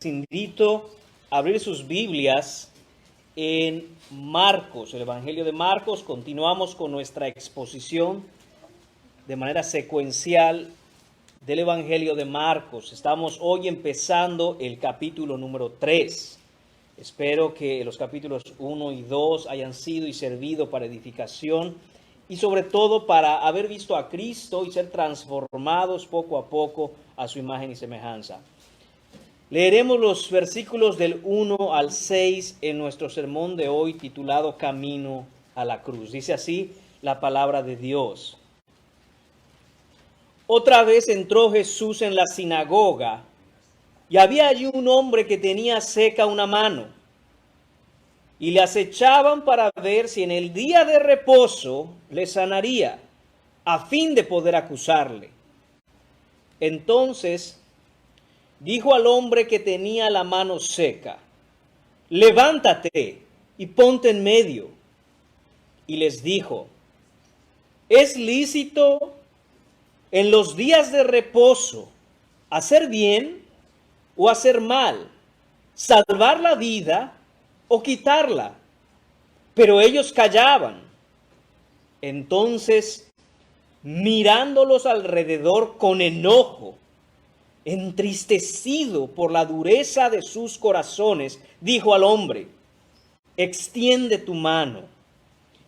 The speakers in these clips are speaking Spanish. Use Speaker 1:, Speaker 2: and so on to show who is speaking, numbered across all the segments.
Speaker 1: invito a abrir sus Biblias en Marcos, el Evangelio de Marcos. Continuamos con nuestra exposición de manera secuencial del Evangelio de Marcos. Estamos hoy empezando el capítulo número 3. Espero que los capítulos 1 y 2 hayan sido y servido para edificación y sobre todo para haber visto a Cristo y ser transformados poco a poco a su imagen y semejanza. Leeremos los versículos del 1 al 6 en nuestro sermón de hoy titulado Camino a la Cruz. Dice así la palabra de Dios. Otra vez entró Jesús en la sinagoga y había allí un hombre que tenía seca una mano. Y le acechaban para ver si en el día de reposo le sanaría, a fin de poder acusarle. Entonces dijo al hombre que tenía la mano seca: levántate y ponte en medio. Y les dijo: ¿es lícito en los días de reposo hacer bien o hacer mal, salvar la vida o quitarla? Pero ellos callaban. Entonces, mirándolos alrededor con enojo, entristecido por la dureza de sus corazones, dijo al hombre: extiende tu mano.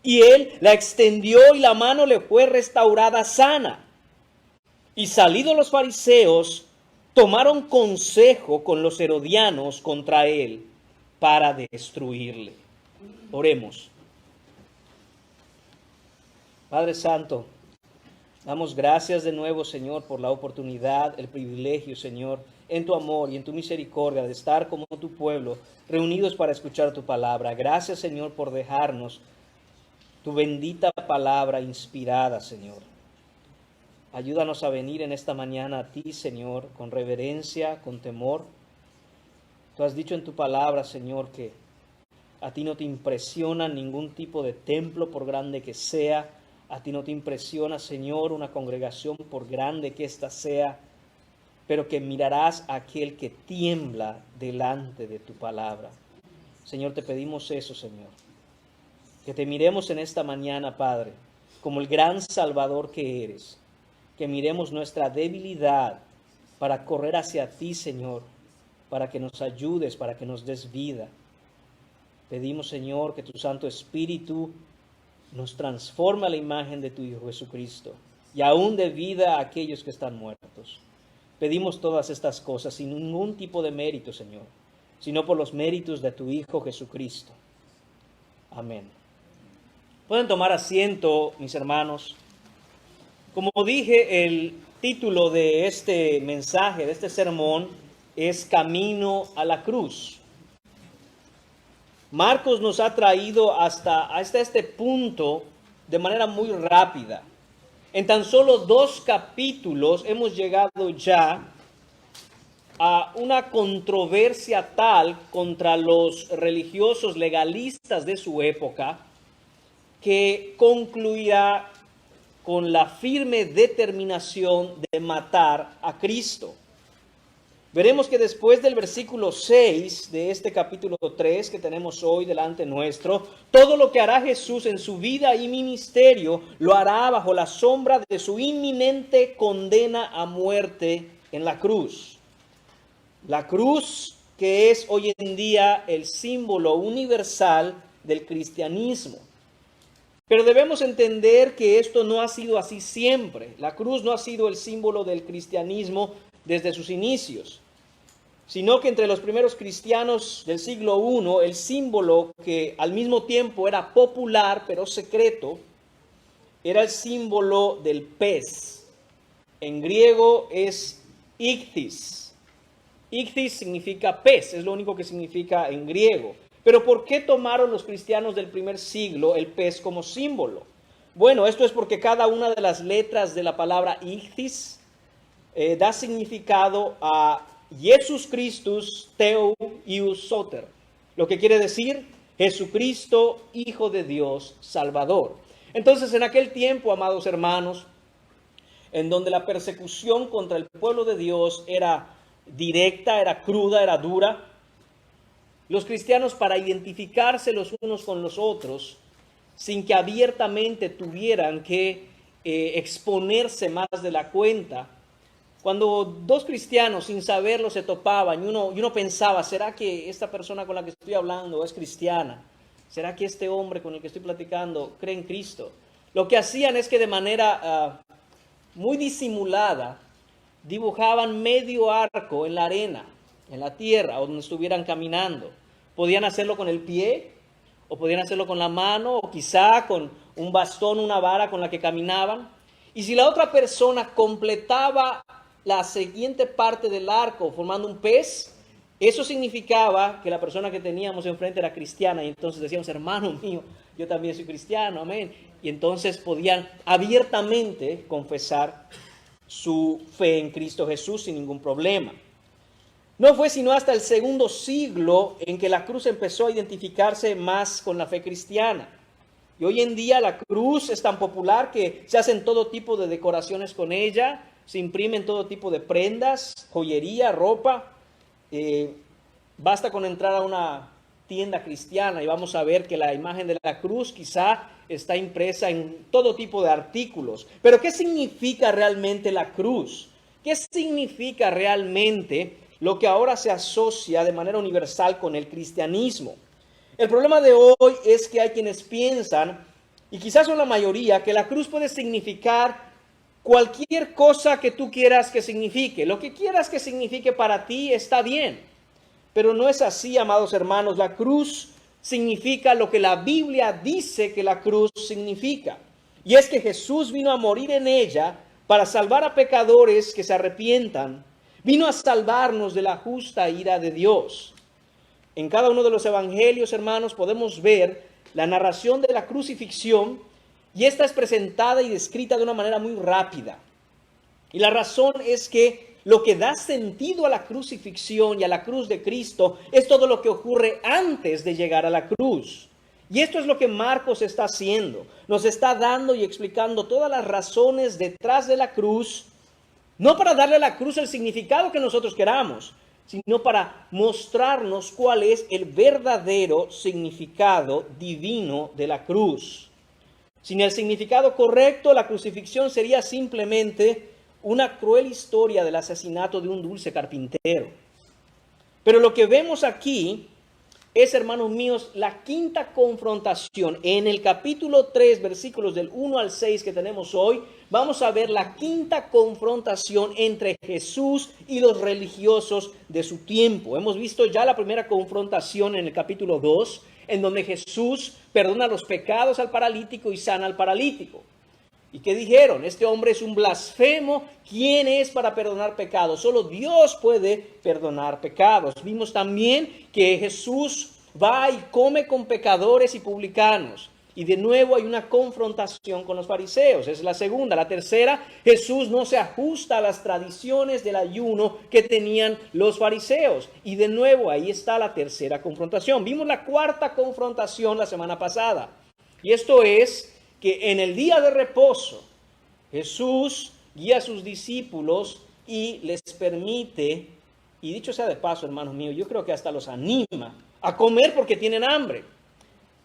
Speaker 1: Y él la extendió y la mano le fue restaurada sana. Y salidos los fariseos, tomaron consejo con los herodianos contra él para destruirle. Oremos. Padre Santo, damos gracias de nuevo, Señor, por la oportunidad, el privilegio, Señor, en tu amor y en tu misericordia de estar como tu pueblo, reunidos para escuchar tu palabra. Gracias, Señor, por dejarnos tu bendita palabra inspirada, Señor. Ayúdanos a venir en esta mañana a ti, Señor, con reverencia, con temor. Tú has dicho en tu palabra, Señor, que a ti no te impresiona ningún tipo de templo, por grande que sea. A ti no te impresiona, Señor, una congregación, por grande que ésta sea, pero que mirarás a aquel que tiembla delante de tu palabra. Señor, te pedimos eso, Señor. Que te miremos en esta mañana, Padre, como el gran Salvador que eres. Que miremos nuestra debilidad para correr hacia ti, Señor, para que nos ayudes, para que nos des vida. Pedimos, Señor, que tu Santo Espíritu nos transforme a la imagen de tu Hijo Jesucristo y aún de vida a aquellos que están muertos. Pedimos todas estas cosas sin ningún tipo de mérito, Señor, sino por los méritos de tu Hijo Jesucristo. Amén. Pueden tomar asiento, mis hermanos. Como dije, el título de este mensaje, de este sermón, es Camino a la Cruz. Marcos nos ha traído hasta este punto de manera muy rápida. En tan solo 2 capítulos hemos llegado ya a una controversia tal contra los religiosos legalistas de su época que concluirá con la firme determinación de matar a Cristo. Veremos que después del versículo 6 de este capítulo 3 que tenemos hoy delante nuestro, todo lo que hará Jesús en su vida y ministerio lo hará bajo la sombra de su inminente condena a muerte en la cruz. La cruz que es hoy en día el símbolo universal del cristianismo. Pero debemos entender que esto no ha sido así siempre. La cruz no ha sido el símbolo del cristianismo desde sus inicios, sino que entre los primeros cristianos del siglo I, el símbolo que al mismo tiempo era popular pero secreto, era el símbolo del pez. En griego es ichthys. Ichthys significa pez, es lo único que significa en griego. Pero ¿por qué tomaron los cristianos del primer siglo el pez como símbolo? Bueno, esto es porque cada una de las letras de la palabra ichthys da significado a Jesus Christus Theou Ius Soter, lo que quiere decir Jesucristo, Hijo de Dios, Salvador. Entonces, en aquel tiempo, amados hermanos, en donde la persecución contra el pueblo de Dios era directa, era cruda, era dura. Los cristianos, para identificarse los unos con los otros, sin que abiertamente tuvieran que exponerse más de la cuenta, cuando dos cristianos sin saberlo se topaban y uno pensaba, ¿será que esta persona con la que estoy hablando es cristiana? ¿Será que este hombre con el que estoy platicando cree en Cristo? Lo que hacían es que de manera muy disimulada dibujaban medio arco en la arena, en la tierra, o donde estuvieran caminando. Podían hacerlo con el pie, o podían hacerlo con la mano, o quizá con un bastón, una vara con la que caminaban. Y si la otra persona completaba la siguiente parte del arco formando un pez, eso significaba que la persona que teníamos enfrente era cristiana. Y entonces decíamos, hermano mío, yo también soy cristiano, amén. Y entonces podían abiertamente confesar su fe en Cristo Jesús sin ningún problema. No fue sino hasta el segundo siglo en que la cruz empezó a identificarse más con la fe cristiana. Y hoy en día la cruz es tan popular que se hacen todo tipo de decoraciones con ella, se imprimen todo tipo de prendas, joyería, ropa. Basta con entrar a una tienda cristiana y vamos a ver que la imagen de la cruz quizá está impresa en todo tipo de artículos. Pero ¿qué significa realmente la cruz? ¿Qué significa realmente lo que ahora se asocia de manera universal con el cristianismo? El problema de hoy es que hay quienes piensan, y quizás son la mayoría, que la cruz puede significar cualquier cosa que tú quieras que signifique. Lo que quieras que signifique para ti está bien. Pero no es así, amados hermanos. La cruz significa lo que la Biblia dice que la cruz significa. Y es que Jesús vino a morir en ella para salvar a pecadores que se arrepientan. Vino a salvarnos de la justa ira de Dios. En cada uno de los evangelios, hermanos, podemos ver la narración de la crucifixión y esta es presentada y descrita de una manera muy rápida. Y la razón es que lo que da sentido a la crucifixión y a la cruz de Cristo es todo lo que ocurre antes de llegar a la cruz. Y esto es lo que Marcos está haciendo. Nos está dando y explicando todas las razones detrás de la cruz, no para darle a la cruz el significado que nosotros queramos, sino para mostrarnos cuál es el verdadero significado divino de la cruz. Sin el significado correcto, la crucifixión sería simplemente una cruel historia del asesinato de un dulce carpintero. Pero lo que vemos aquí es, hermanos míos, la quinta confrontación. En el capítulo 3, versículos del 1 al 6 que tenemos hoy, vamos a ver la quinta confrontación entre Jesús y los religiosos de su tiempo. Hemos visto ya la primera confrontación en el capítulo 2, en donde Jesús perdona los pecados al paralítico y sana al paralítico. ¿Y qué dijeron? Este hombre es un blasfemo. ¿Quién es para perdonar pecados? Solo Dios puede perdonar pecados. Vimos también que Jesús va y come con pecadores y publicanos. Y de nuevo hay una confrontación con los fariseos. Es la segunda. La tercera, Jesús no se ajusta a las tradiciones del ayuno que tenían los fariseos. Y de nuevo ahí está la tercera confrontación. Vimos la cuarta confrontación la semana pasada. Y esto es que en el día de reposo Jesús guía a sus discípulos y les permite, y dicho sea de paso, hermanos míos, yo creo que hasta los anima a comer porque tienen hambre.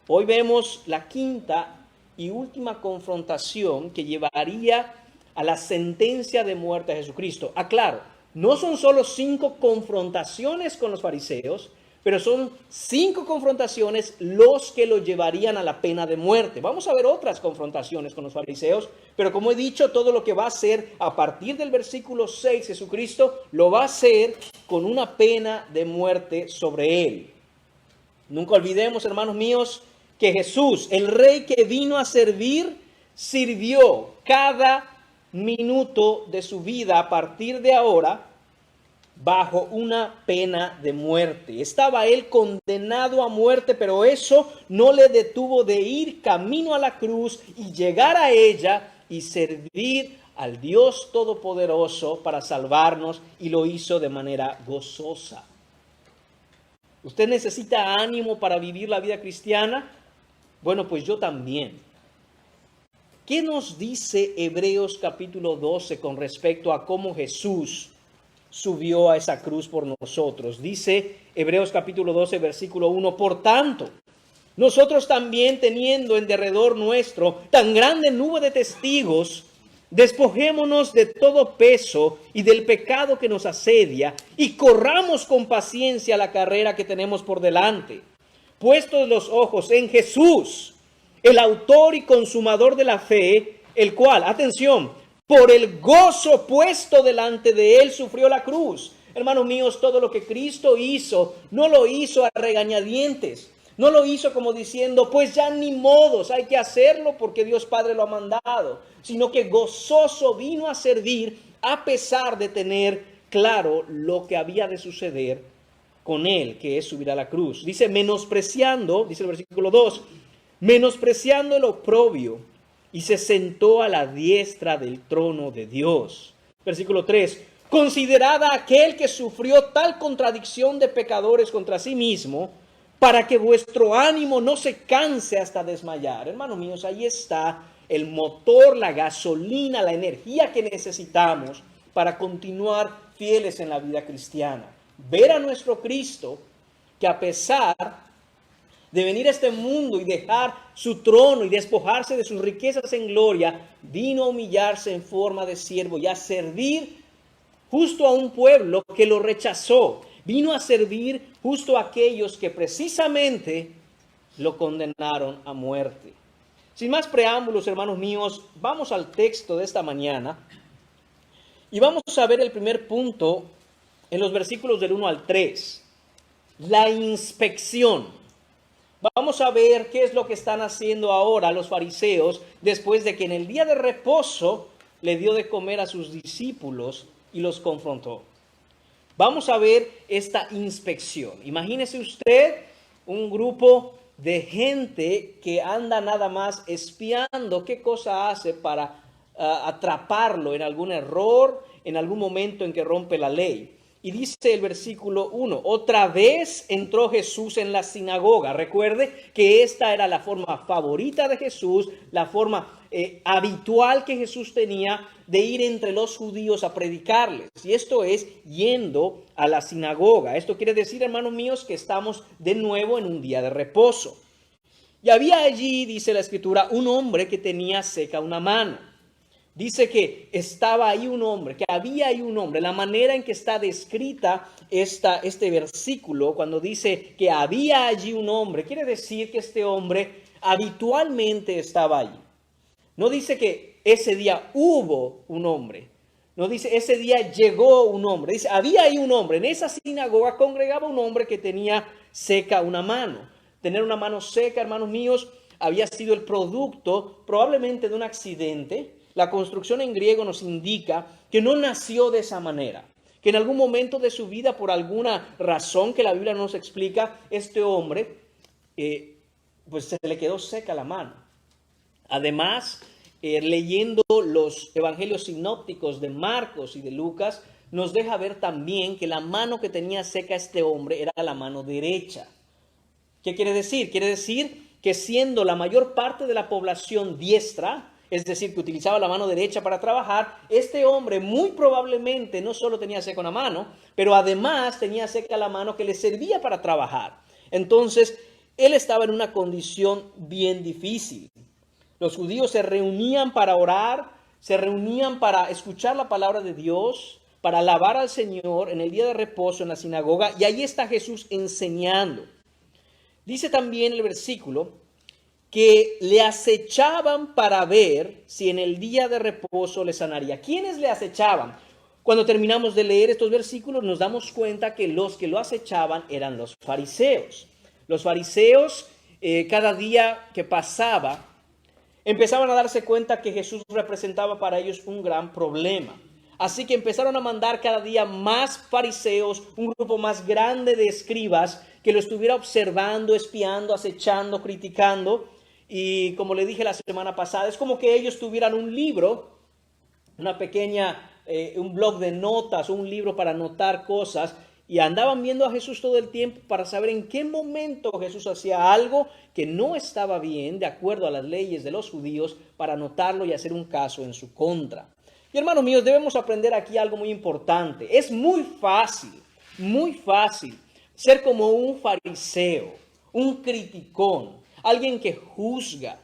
Speaker 1: Hoy vemos la quinta y última confrontación que llevaría a la sentencia de muerte a Jesucristo. Aclaro, no son solo 5 confrontaciones con los fariseos, pero son 5 confrontaciones los que lo llevarían a la pena de muerte. Vamos a ver otras confrontaciones con los fariseos, pero como he dicho, todo lo que va a hacer a partir del versículo 6 Jesucristo, lo va a hacer con una pena de muerte sobre él. Nunca olvidemos, hermanos míos, que Jesús, el rey que vino a servir, sirvió cada minuto de su vida a partir de ahora bajo una pena de muerte. Estaba él condenado a muerte, pero eso no le detuvo de ir camino a la cruz y llegar a ella y servir al Dios Todopoderoso para salvarnos, y lo hizo de manera gozosa. ¿Usted necesita ánimo para vivir la vida cristiana? Bueno, pues yo también. ¿Qué nos dice Hebreos capítulo 12 con respecto a cómo Jesús subió a esa cruz por nosotros. Dice Hebreos capítulo 12, versículo 1, por tanto, nosotros también teniendo en derredor nuestro tan grande nube de testigos, despojémonos de todo peso y del pecado que nos asedia y corramos con paciencia la carrera que tenemos por delante, puestos los ojos en Jesús, el autor y consumador de la fe, el cual, atención, por el gozo puesto delante de él sufrió la cruz. Hermanos míos, todo lo que Cristo hizo, no lo hizo a regañadientes. No lo hizo como diciendo, pues ya ni modos, hay que hacerlo porque Dios Padre lo ha mandado. Sino que gozoso vino a servir a pesar de tener claro lo que había de suceder con él, que es subir a la cruz. Dice, menospreciando, dice el versículo 2, menospreciando el oprobio, y se sentó a la diestra del trono de Dios. Versículo 3, considerada aquel que sufrió tal contradicción de pecadores contra sí mismo, para que vuestro ánimo no se canse hasta desmayar. Hermanos míos, ahí está el motor, la gasolina, la energía que necesitamos para continuar fieles en la vida cristiana. Ver a nuestro Cristo, que a pesar de venir a este mundo y dejar su trono y despojarse de sus riquezas en gloria, vino a humillarse en forma de siervo y a servir justo a un pueblo que lo rechazó. Vino a servir justo a aquellos que precisamente lo condenaron a muerte. Sin más preámbulos, hermanos míos, vamos al texto de esta mañana y vamos a ver el primer punto en los versículos del 1 al 3. La inspección. Vamos a ver qué es lo que están haciendo ahora los fariseos después de que en el día de reposo le dio de comer a sus discípulos y los confrontó. Vamos a ver esta inspección. Imagínese usted un grupo de gente que anda nada más espiando qué cosa hace para atraparlo en algún error, en algún momento en que rompe la ley. Y dice el versículo 1, otra vez entró Jesús en la sinagoga. Recuerde que esta era la forma favorita de Jesús, la forma habitual que Jesús tenía de ir entre los judíos a predicarles. Y esto es yendo a la sinagoga. Esto quiere decir, hermanos míos, que estamos de nuevo en un día de reposo. Y había allí, dice la Escritura, un hombre que tenía seca una mano. Dice que estaba ahí un hombre, que había ahí un hombre. La manera en que está descrita este versículo, cuando dice que había allí un hombre, quiere decir que este hombre habitualmente estaba allí. No dice que ese día hubo un hombre. No dice ese día llegó un hombre. Dice había ahí un hombre. En esa sinagoga congregaba un hombre que tenía seca una mano. Tener una mano seca, hermanos míos, había sido el producto probablemente de un accidente. La construcción en griego nos indica que no nació de esa manera, que en algún momento de su vida, por alguna razón que la Biblia no nos explica, este hombre, pues se le quedó seca la mano. Además, leyendo los evangelios sinópticos de Marcos y de Lucas, nos deja ver también que la mano que tenía seca este hombre era la mano derecha. ¿Qué quiere decir? Quiere decir que siendo la mayor parte de la población diestra, es decir, que utilizaba la mano derecha para trabajar, este hombre muy probablemente no solo tenía seca una mano, pero además tenía seca la mano que le servía para trabajar. Entonces, él estaba en una condición bien difícil. Los judíos se reunían para orar, se reunían para escuchar la palabra de Dios, para alabar al Señor en el día de reposo en la sinagoga, y ahí está Jesús enseñando. Dice también el versículo que le acechaban para ver si en el día de reposo le sanaría. ¿Quiénes le acechaban? Cuando terminamos de leer estos versículos nos damos cuenta que los que lo acechaban eran los fariseos. Los fariseos, cada día que pasaba, empezaban a darse cuenta que Jesús representaba para ellos un gran problema. Así que empezaron a mandar cada día más fariseos, un grupo más grande de escribas que lo estuviera observando, espiando, acechando, criticando. Y como le dije la semana pasada, es como que ellos tuvieran un libro, una pequeña, un blog de notas, un libro para anotar cosas, y andaban viendo a Jesús todo el tiempo para saber en qué momento Jesús hacía algo que no estaba bien, de acuerdo a las leyes de los judíos, para anotarlo y hacer un caso en su contra. Y hermanos míos, debemos aprender aquí algo muy importante. Es muy fácil ser como un fariseo, un criticón, alguien que juzga,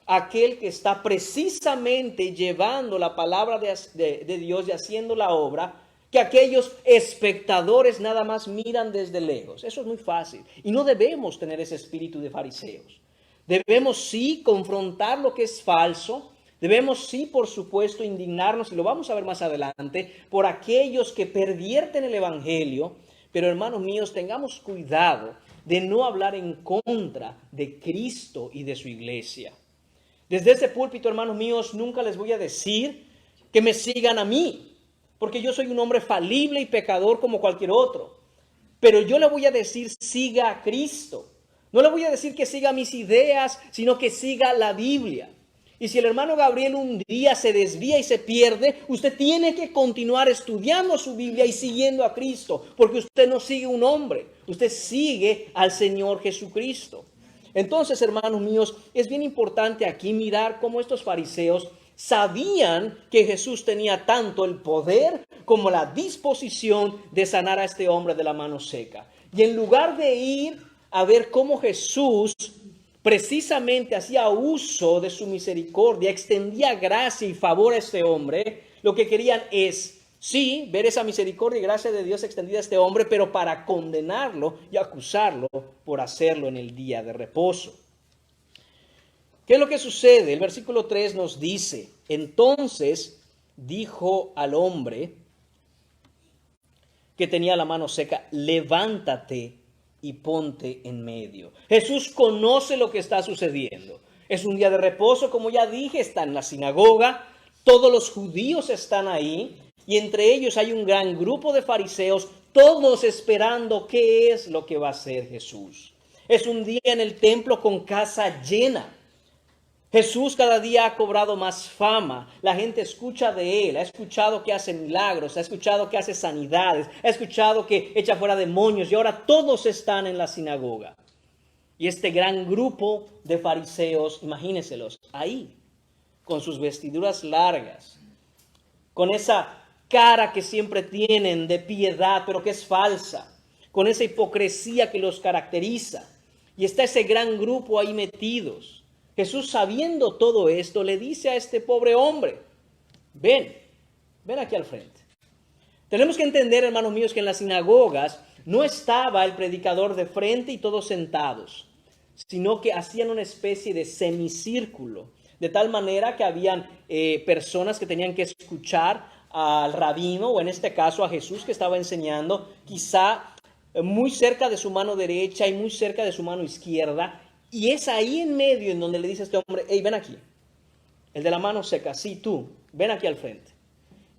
Speaker 1: aquel que está precisamente llevando la palabra de Dios y haciendo la obra, que aquellos espectadores nada más miran desde lejos. Eso es muy fácil. Y no debemos tener ese espíritu de fariseos. Debemos sí confrontar lo que es falso. Debemos sí, por supuesto, indignarnos, y lo vamos a ver más adelante, por aquellos que pervierten el evangelio. Pero hermanos míos, tengamos cuidado de no hablar en contra de Cristo y de su iglesia. Desde este púlpito, hermanos míos, nunca les voy a decir que me sigan a mí, porque yo soy un hombre falible y pecador como cualquier otro. Pero yo le voy a decir, siga a Cristo. No le voy a decir que siga mis ideas, sino que siga la Biblia. Y si el hermano Gabriel un día se desvía y se pierde, usted tiene que continuar estudiando su Biblia y siguiendo a Cristo, porque usted no sigue un hombre, usted sigue al Señor Jesucristo. Entonces, hermanos míos, es bien importante aquí mirar cómo estos fariseos sabían que Jesús tenía tanto el poder como la disposición de sanar a este hombre de la mano seca. Y en lugar de ir a ver cómo Jesús precisamente hacía uso de su misericordia, extendía gracia y favor a este hombre, lo que querían es, sí, ver esa misericordia y gracia de Dios extendida a este hombre, pero para condenarlo y acusarlo por hacerlo en el día de reposo. ¿Qué es lo que sucede? El versículo 3 nos dice, entonces dijo al hombre que tenía la mano seca, levántate y ponte en medio. Jesús conoce lo que está sucediendo. Es un día de reposo, como ya dije, está en la sinagoga, todos los judíos están ahí, y entre ellos hay un gran grupo de fariseos, todos esperando qué es lo que va a hacer Jesús. Es un día en el templo con casa llena. Jesús cada día ha cobrado más fama, la gente escucha de él, ha escuchado que hace milagros, ha escuchado que hace sanidades, ha escuchado que echa fuera demonios y ahora todos están en la sinagoga. Y este gran grupo de fariseos, imagínenselos, ahí, con sus vestiduras largas, con esa cara que siempre tienen de piedad, pero que es falsa, con esa hipocresía que los caracteriza. Y está ese gran grupo ahí metidos. Jesús, sabiendo todo esto, le dice a este pobre hombre, ven aquí al frente. Tenemos que entender, hermanos míos, que en las sinagogas no estaba el predicador de frente y todos sentados, sino que hacían una especie de semicírculo, de tal manera que habían personas que tenían que escuchar al rabino, o en este caso a Jesús que estaba enseñando, quizá muy cerca de su mano derecha y muy cerca de su mano izquierda. Y es ahí en medio en donde le dice a este hombre, hey, ven aquí. El de la mano seca, sí, tú, ven aquí al frente.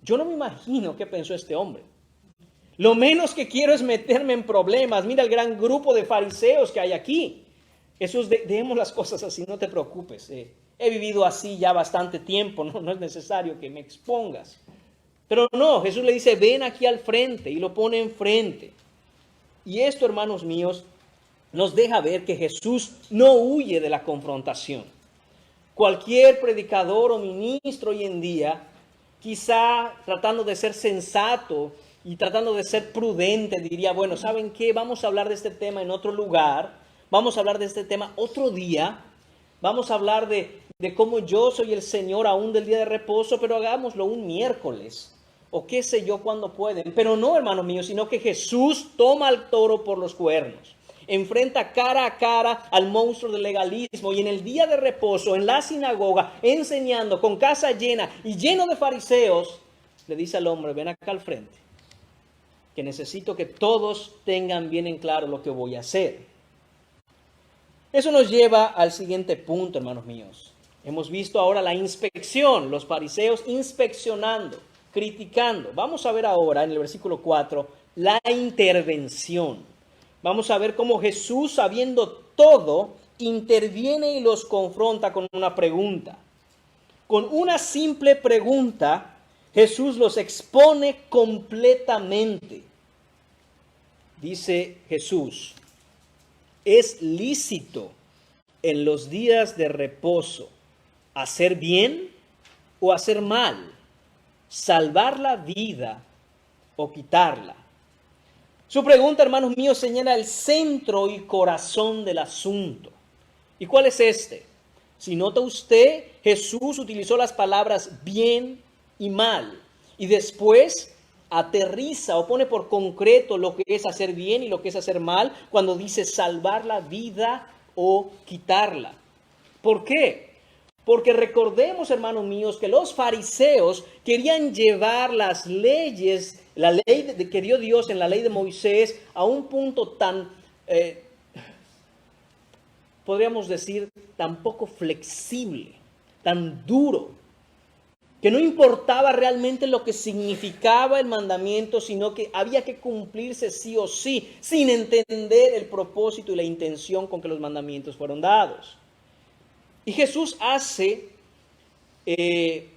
Speaker 1: Yo no me imagino qué pensó este hombre. Lo menos que quiero es meterme en problemas. Mira el gran grupo de fariseos que hay aquí. Jesús, dejemos las cosas así, no te preocupes. He vivido así ya bastante tiempo, no es necesario que me expongas. Pero no, Jesús le dice, ven aquí al frente, y lo pone enfrente. Y esto, hermanos míos, nos deja ver que Jesús no huye de la confrontación. Cualquier predicador o ministro hoy en día, quizá tratando de ser sensato y tratando de ser prudente, diría, bueno, ¿saben qué? Vamos a hablar de este tema en otro lugar, vamos a hablar de este tema otro día, vamos a hablar de cómo yo soy el Señor aún del día de reposo, pero hagámoslo un miércoles, o qué sé yo cuándo pueden. Pero no, hermanos míos, sino que Jesús toma al toro por los cuernos. Enfrenta cara a cara al monstruo del legalismo y en el día de reposo, en la sinagoga, enseñando con casa llena y lleno de fariseos, le dice al hombre, ven acá al frente, que necesito que todos tengan bien en claro lo que voy a hacer. Eso nos lleva al siguiente punto, hermanos míos. Hemos visto ahora la inspección, los fariseos inspeccionando, criticando. Vamos a ver ahora en el versículo 4 la intervención. Vamos a ver cómo Jesús, sabiendo todo, interviene y los confronta con una pregunta. Con una simple pregunta, Jesús los expone completamente. Dice Jesús, ¿es lícito en los días de reposo hacer bien o hacer mal? ¿salvar la vida o quitarla? Su pregunta, hermanos míos, señala el centro y corazón del asunto. ¿Y cuál es este? Si nota usted, Jesús utilizó las palabras bien y mal, y después aterriza o pone por concreto lo que es hacer bien y lo que es hacer mal cuando dice salvar la vida o quitarla. ¿Por qué? Porque recordemos, hermanos míos, que los fariseos querían llevar las leyes, la ley que dio Dios en la ley de Moisés, a un punto tan, podríamos decir, tan poco flexible, tan duro, que no importaba realmente lo que significaba el mandamiento, sino que había que cumplirse sí o sí, sin entender el propósito y la intención con que los mandamientos fueron dados. Y Jesús hace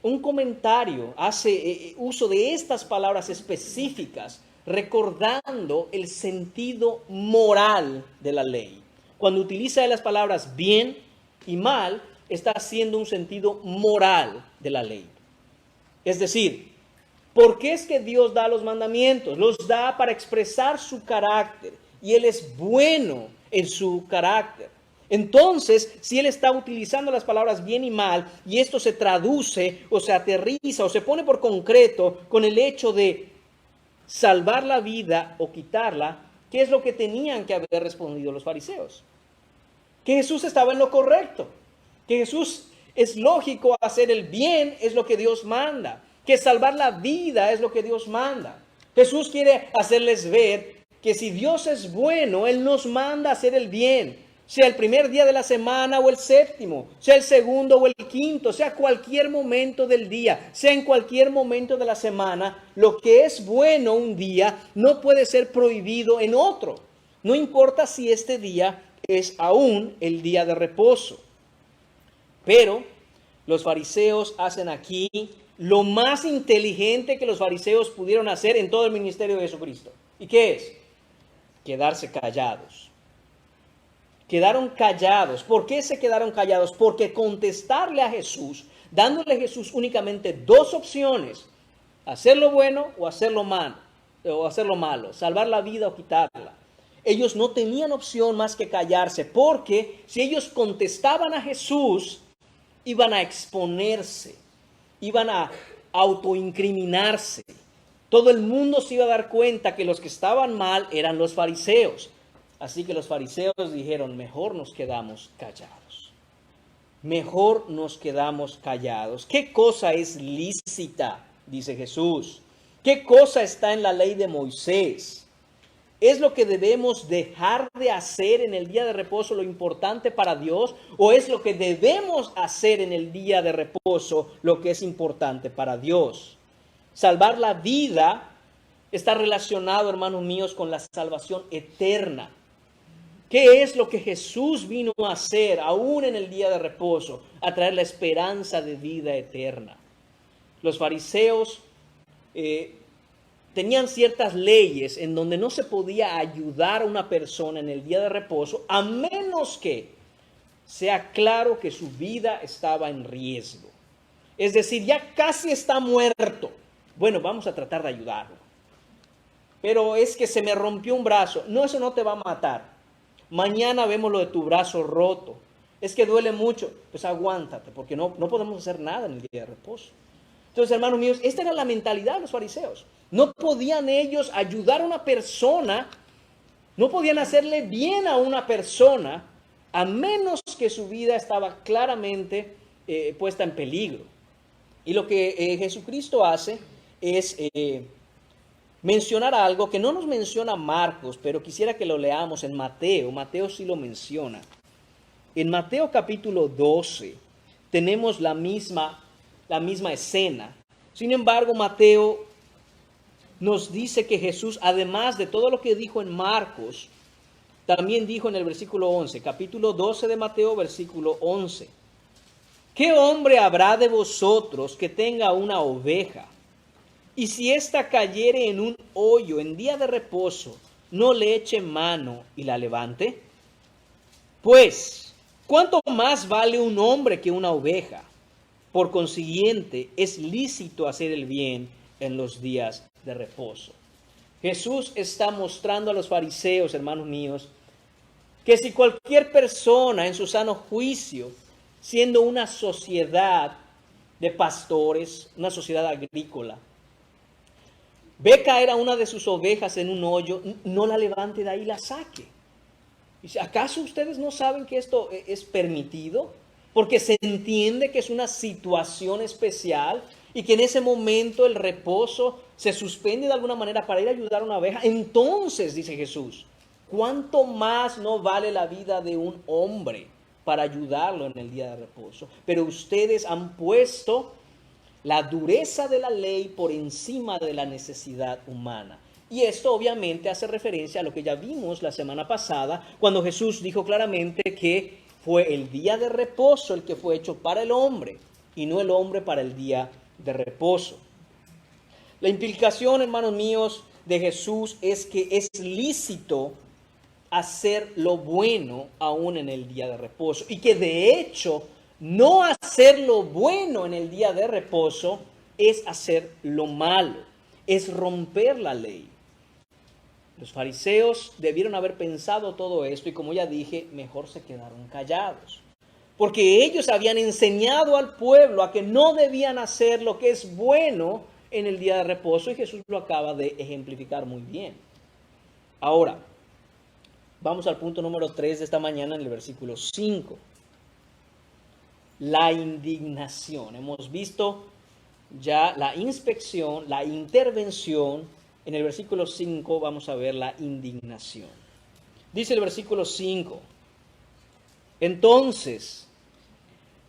Speaker 1: un comentario, hace uso de estas palabras específicas, recordando el sentido moral de la ley. Cuando utiliza las palabras bien y mal, está haciendo un sentido moral de la ley. Es decir, ¿por qué es que Dios da los mandamientos? Los da para expresar su carácter, y Él es bueno en su carácter. Entonces, si Él está utilizando las palabras bien y mal, y esto se traduce o se aterriza o se pone por concreto con el hecho de salvar la vida o quitarla, ¿qué es lo que tenían que haber respondido los fariseos? Que Jesús estaba en lo correcto, que Jesús es lógico hacer el bien, es lo que Dios manda, que salvar la vida es lo que Dios manda. Jesús quiere hacerles ver que si Dios es bueno, Él nos manda a hacer el bien, sea el primer día de la semana o el séptimo, sea el segundo o el quinto, sea cualquier momento del día, sea en cualquier momento de la semana, lo que es bueno un día no puede ser prohibido en otro. No importa si este día es aún el día de reposo. Pero los fariseos hacen aquí lo más inteligente que los fariseos pudieron hacer en todo el ministerio de Jesucristo. ¿Y qué es? Quedarse callados. Quedaron callados. ¿Por qué se quedaron callados? Porque contestarle a Jesús, dándole a Jesús únicamente dos opciones: hacer lo bueno o hacerlo malo, salvar la vida o quitarla. Ellos no tenían opción más que callarse, porque si ellos contestaban a Jesús, iban a exponerse, iban a autoincriminarse. Todo el mundo se iba a dar cuenta que los que estaban mal eran los fariseos. Así que los fariseos dijeron: mejor nos quedamos callados. Mejor nos quedamos callados. ¿Qué cosa es lícita?, dice Jesús. ¿Qué cosa está en la ley de Moisés? ¿Es lo que debemos dejar de hacer en el día de reposo lo importante para Dios? ¿O es lo que debemos hacer en el día de reposo lo que es importante para Dios? Salvar la vida está relacionado, hermanos míos, con la salvación eterna. ¿Qué es lo que Jesús vino a hacer aún en el día de reposo? A traer la esperanza de vida eterna. Los fariseos tenían ciertas leyes en donde no se podía ayudar a una persona en el día de reposo a menos que sea claro que su vida estaba en riesgo. Es decir, ya casi está muerto. Bueno, vamos a tratar de ayudarlo. Pero es que se me rompió un brazo. No, eso no te va a matar. Mañana vemos lo de tu brazo roto. Es que duele mucho. Pues aguántate, porque no podemos hacer nada en el día de reposo. Entonces, hermanos míos, esta era la mentalidad de los fariseos. No podían ellos ayudar a una persona, no podían hacerle bien a una persona, a menos que su vida estaba claramente puesta en peligro. Y lo que Jesucristo hace es mencionar algo que no nos menciona Marcos, pero quisiera que lo leamos en Mateo. Mateo sí lo menciona. En Mateo capítulo 12 tenemos la misma escena. Sin embargo, Mateo nos dice que Jesús, además de todo lo que dijo en Marcos, también dijo en el versículo 11, capítulo 12 de Mateo, versículo 11. ¿Qué hombre habrá de vosotros que tenga una oveja, y si ésta cayere en un hoyo en día de reposo, no le eche mano y la levante? Pues, ¿cuánto más vale un hombre que una oveja? Por consiguiente, es lícito hacer el bien en los días de reposo. Jesús está mostrando a los fariseos, hermanos míos, que si cualquier persona en su sano juicio, siendo una sociedad de pastores, una sociedad agrícola, ve caer a una de sus ovejas en un hoyo, no la levante de ahí y la saque. Dice, ¿acaso ustedes no saben que esto es permitido? Porque se entiende que es una situación especial y que en ese momento el reposo se suspende de alguna manera para ir a ayudar a una oveja. Entonces, dice Jesús, ¿cuánto más no vale la vida de un hombre para ayudarlo en el día de reposo? Pero ustedes han puesto la dureza de la ley por encima de la necesidad humana. Y esto obviamente hace referencia a lo que ya vimos la semana pasada, cuando Jesús dijo claramente que fue el día de reposo el que fue hecho para el hombre y no el hombre para el día de reposo. La implicación, hermanos míos, de Jesús es que es lícito hacer lo bueno aún en el día de reposo y que de hecho no hacer lo bueno en el día de reposo es hacer lo malo, es romper la ley. Los fariseos debieron haber pensado todo esto y, como ya dije, mejor se quedaron callados. Porque ellos habían enseñado al pueblo a que no debían hacer lo que es bueno en el día de reposo y Jesús lo acaba de ejemplificar muy bien. Ahora, vamos al punto número 3 de esta mañana en el versículo 5. La indignación. Hemos visto ya la inspección, la intervención. En el versículo 5 vamos a ver la indignación. Dice el versículo 5. Entonces,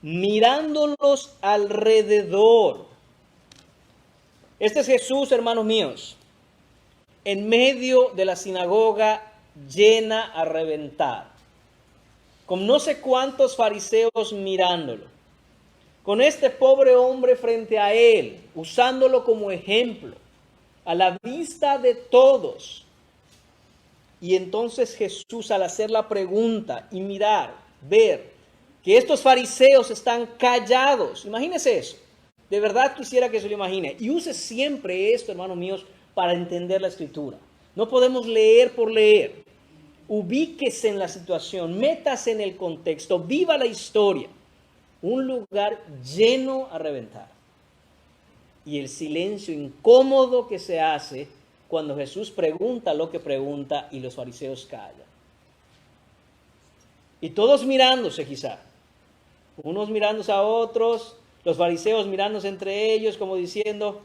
Speaker 1: mirándolos alrededor. Este es Jesús, hermanos míos, en medio de la sinagoga llena a reventar, con no sé cuántos fariseos mirándolo, con este pobre hombre frente a él, usándolo como ejemplo, a la vista de todos. Y entonces Jesús, al hacer la pregunta y mirar, ver que estos fariseos están callados, imagínese eso, de verdad quisiera que se lo imagine, y use siempre esto, hermanos míos, para entender la Escritura. No podemos leer por leer. Ubíquese en la situación, métase en el contexto, viva la historia. Un lugar lleno a reventar. Y el silencio incómodo que se hace cuando Jesús pregunta lo que pregunta y los fariseos callan. Y todos mirándose quizá. Unos mirándose a otros, los fariseos mirándose entre ellos como diciendo,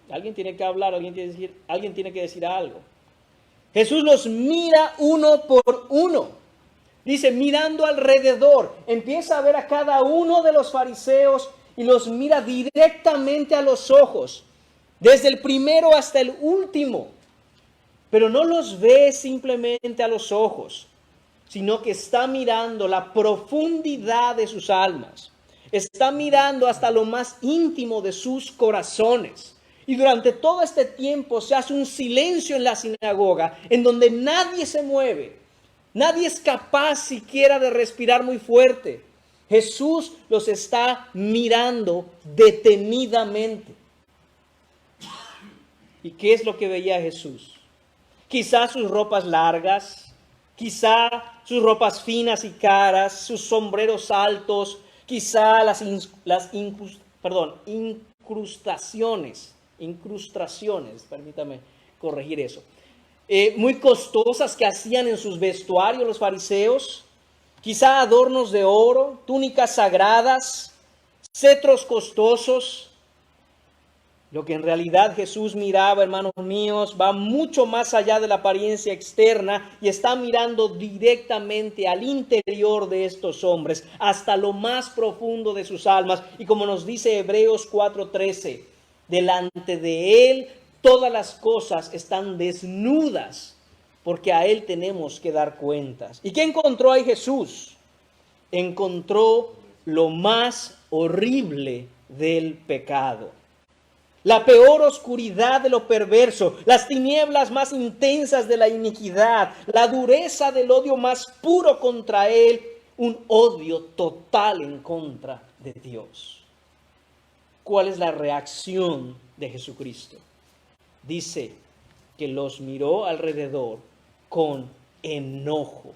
Speaker 1: alguien tiene que hablar, alguien tiene que decir algo. Jesús los mira uno por uno. Dice, mirando alrededor, empieza a ver a cada uno de los fariseos y los mira directamente a los ojos, desde el primero hasta el último. Pero no los ve simplemente a los ojos, sino que está mirando la profundidad de sus almas. Está mirando hasta lo más íntimo de sus corazones. Y durante todo este tiempo se hace un silencio en la sinagoga, en donde nadie se mueve. Nadie es capaz siquiera de respirar muy fuerte. Jesús los está mirando detenidamente. ¿Y qué es lo que veía Jesús? Quizá sus ropas largas, quizá sus ropas finas y caras, sus sombreros altos, quizá las incrustaciones, permítame corregir eso, muy costosas que hacían en sus vestuarios los fariseos, quizá adornos de oro, túnicas sagradas, cetros costosos. Lo que en realidad Jesús miraba, hermanos míos, va mucho más allá de la apariencia externa y está mirando directamente al interior de estos hombres, hasta lo más profundo de sus almas. Y como nos dice Hebreos 4:13, delante de Él todas las cosas están desnudas, porque a Él tenemos que dar cuentas. ¿Y qué encontró ahí Jesús? Encontró lo más horrible del pecado. La peor oscuridad de lo perverso, las tinieblas más intensas de la iniquidad, la dureza del odio más puro contra Él, un odio total en contra de Dios. ¿cuál es la reacción de Jesucristo? Dice que los miró alrededor con enojo,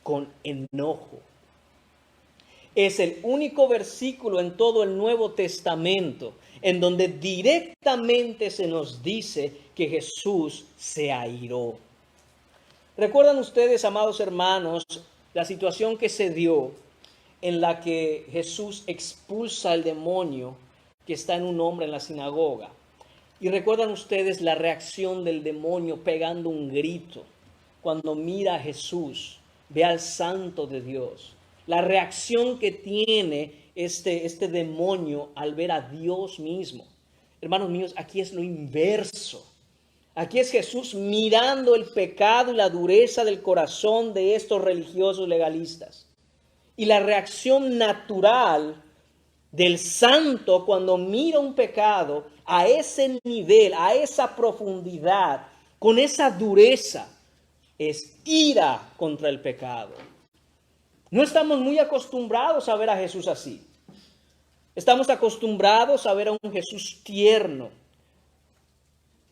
Speaker 1: con enojo. Es el único versículo en todo el Nuevo Testamento en donde directamente se nos dice que Jesús se airó. ¿Recuerdan ustedes, amados hermanos, la situación que se dio en la que Jesús expulsa al demonio que está en un hombre en la sinagoga? Y recuerdan ustedes la reacción del demonio pegando un grito cuando mira a Jesús, ve al Santo de Dios. La reacción que tiene este demonio al ver a Dios mismo. Hermanos míos, aquí es lo inverso. Aquí es Jesús mirando el pecado y la dureza del corazón de estos religiosos legalistas. Y la reacción natural del santo cuando mira un pecado a ese nivel, a esa profundidad, con esa dureza, es ira contra el pecado. No estamos muy acostumbrados a ver a Jesús así. Estamos acostumbrados a ver a un Jesús tierno,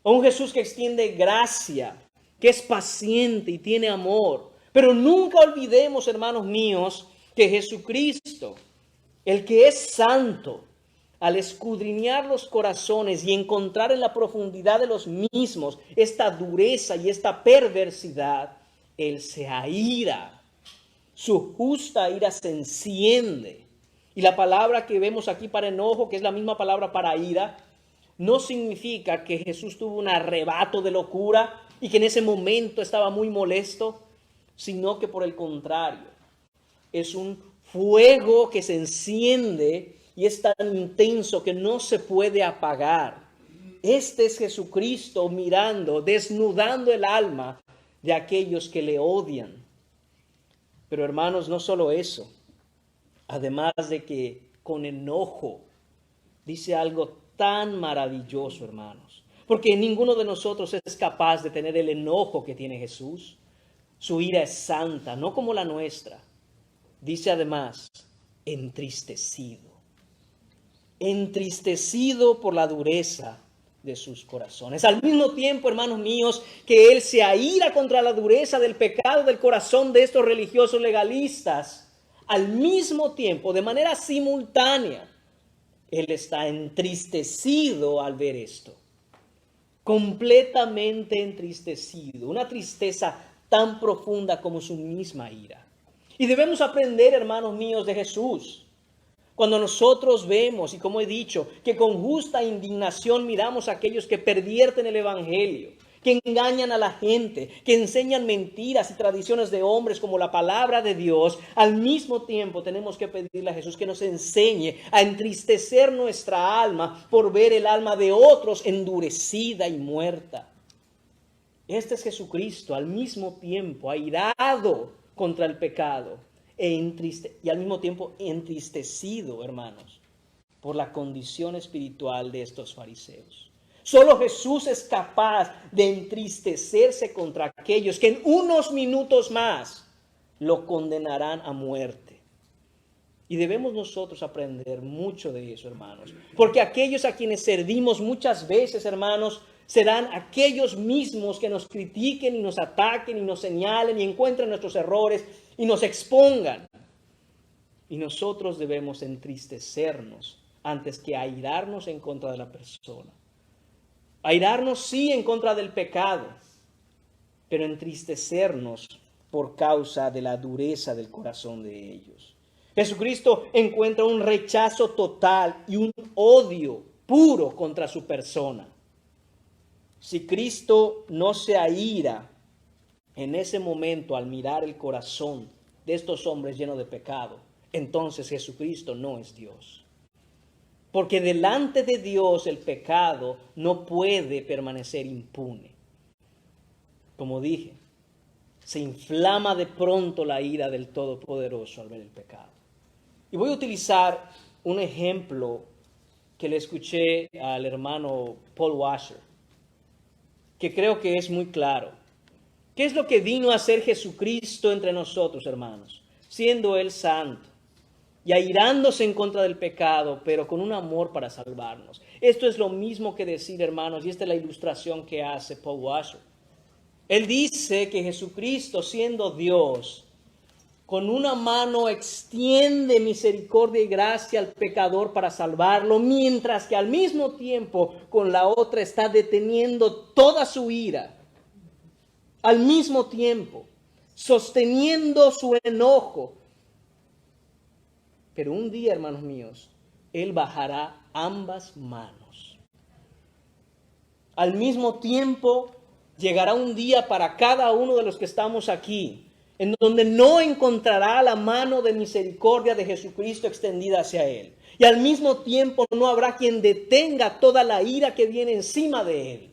Speaker 1: a un Jesús que extiende gracia, que es paciente y tiene amor. Pero nunca olvidemos, hermanos míos, que Jesucristo, el que es santo, al escudriñar los corazones y encontrar en la profundidad de los mismos esta dureza y esta perversidad, Él se aira. Su justa ira se enciende. Y la palabra que vemos aquí para enojo, que es la misma palabra para ira, no significa que Jesús tuvo un arrebato de locura y que en ese momento estaba muy molesto, sino que por el contrario, es un fuego que se enciende y es tan intenso que no se puede apagar. Este es Jesucristo mirando, desnudando el alma de aquellos que le odian. Pero hermanos, no solo eso, además de que con enojo dice algo tan maravilloso, hermanos, porque ninguno de nosotros es capaz de tener el enojo que tiene Jesús. Su ira es santa, no como la nuestra. Dice además, entristecido por la dureza de sus corazones. Al mismo tiempo, hermanos míos, que Él se aira contra la dureza del pecado del corazón de estos religiosos legalistas, al mismo tiempo, de manera simultánea, Él está entristecido al ver esto. Completamente entristecido. Una tristeza tan profunda como su misma ira. Y debemos aprender, hermanos míos, de Jesús. Cuando nosotros vemos, y como he dicho, que con justa indignación miramos a aquellos que pervierten el evangelio, que engañan a la gente, que enseñan mentiras y tradiciones de hombres como la palabra de Dios, al mismo tiempo tenemos que pedirle a Jesús que nos enseñe a entristecer nuestra alma por ver el alma de otros endurecida y muerta. Este es Jesucristo, al mismo tiempo airado contra el pecado y al mismo tiempo entristecido, hermanos, por la condición espiritual de estos fariseos. Solo Jesús es capaz de entristecerse contra aquellos que en unos minutos más lo condenarán a muerte. Y debemos nosotros aprender mucho de eso, hermanos. Porque aquellos a quienes servimos muchas veces, hermanos, serán aquellos mismos que nos critiquen y nos ataquen y nos señalen y encuentren nuestros errores y nos expongan. Y nosotros debemos entristecernos antes que airarnos en contra de la persona. Airarnos sí en contra del pecado, pero entristecernos por causa de la dureza del corazón de ellos. Jesucristo encuentra un rechazo total y un odio puro contra su persona. Si Cristo no se aira en ese momento al mirar el corazón de estos hombres llenos de pecado, entonces Jesucristo no es Dios. Porque delante de Dios el pecado no puede permanecer impune. Como dije, se inflama de pronto la ira del Todopoderoso al ver el pecado. Y voy a utilizar un ejemplo que le escuché al hermano Paul Washer, que creo que es muy claro. ¿Qué es lo que vino a hacer Jesucristo entre nosotros, hermanos? Siendo Él santo, y airándose en contra del pecado, pero con un amor para salvarnos. Esto es lo mismo que decir, hermanos, y esta es la ilustración que hace Paul Washer. Él dice que Jesucristo, siendo Dios, con una mano extiende misericordia y gracia al pecador para salvarlo, mientras que al mismo tiempo con la otra está deteniendo toda su ira. Al mismo tiempo, sosteniendo su enojo. Pero un día, hermanos míos, Él bajará ambas manos. Al mismo tiempo, llegará un día para cada uno de los que estamos aquí, en donde no encontrará la mano de misericordia de Jesucristo extendida hacia Él. Y al mismo tiempo no habrá quien detenga toda la ira que viene encima de Él.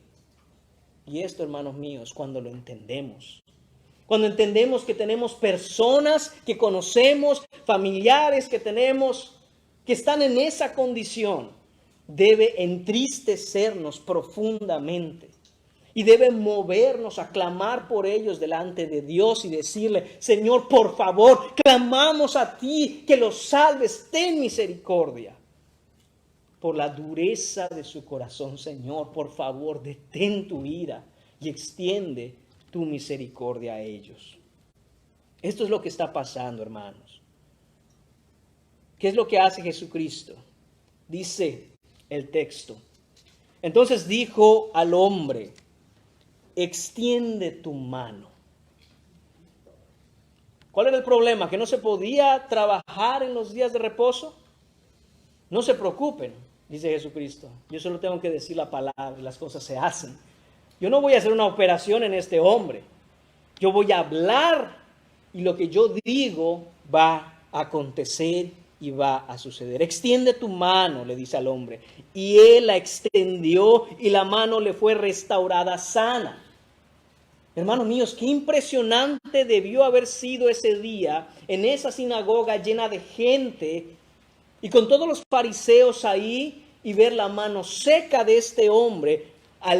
Speaker 1: Y esto, hermanos míos, cuando lo entendemos. Cuando entendemos que tenemos personas que conocemos, familiares que tenemos, que están en esa condición, debe entristecernos profundamente y debe movernos a clamar por ellos delante de Dios y decirle, Señor, por favor, clamamos a ti que los salves, ten misericordia. Por la dureza de su corazón, Señor, por favor, detén tu ira y extiende tu misericordia a ellos. Esto es lo que está pasando, hermanos. ¿Qué es lo que hace Jesucristo? Dice el texto. Entonces dijo al hombre, extiende tu mano. ¿Cuál era el problema? ¿Que no se podía trabajar en los días de reposo? No se preocupen, dice Jesucristo. Yo solo tengo que decir la palabra y las cosas se hacen. Yo no voy a hacer una operación en este hombre. Yo voy a hablar y lo que yo digo va a acontecer y va a suceder. Extiende tu mano, le dice al hombre. Y él la extendió y la mano le fue restaurada sana. Hermanos míos, qué impresionante debió haber sido ese día en esa sinagoga llena de gente y con todos los fariseos ahí y ver la mano seca de este hombre a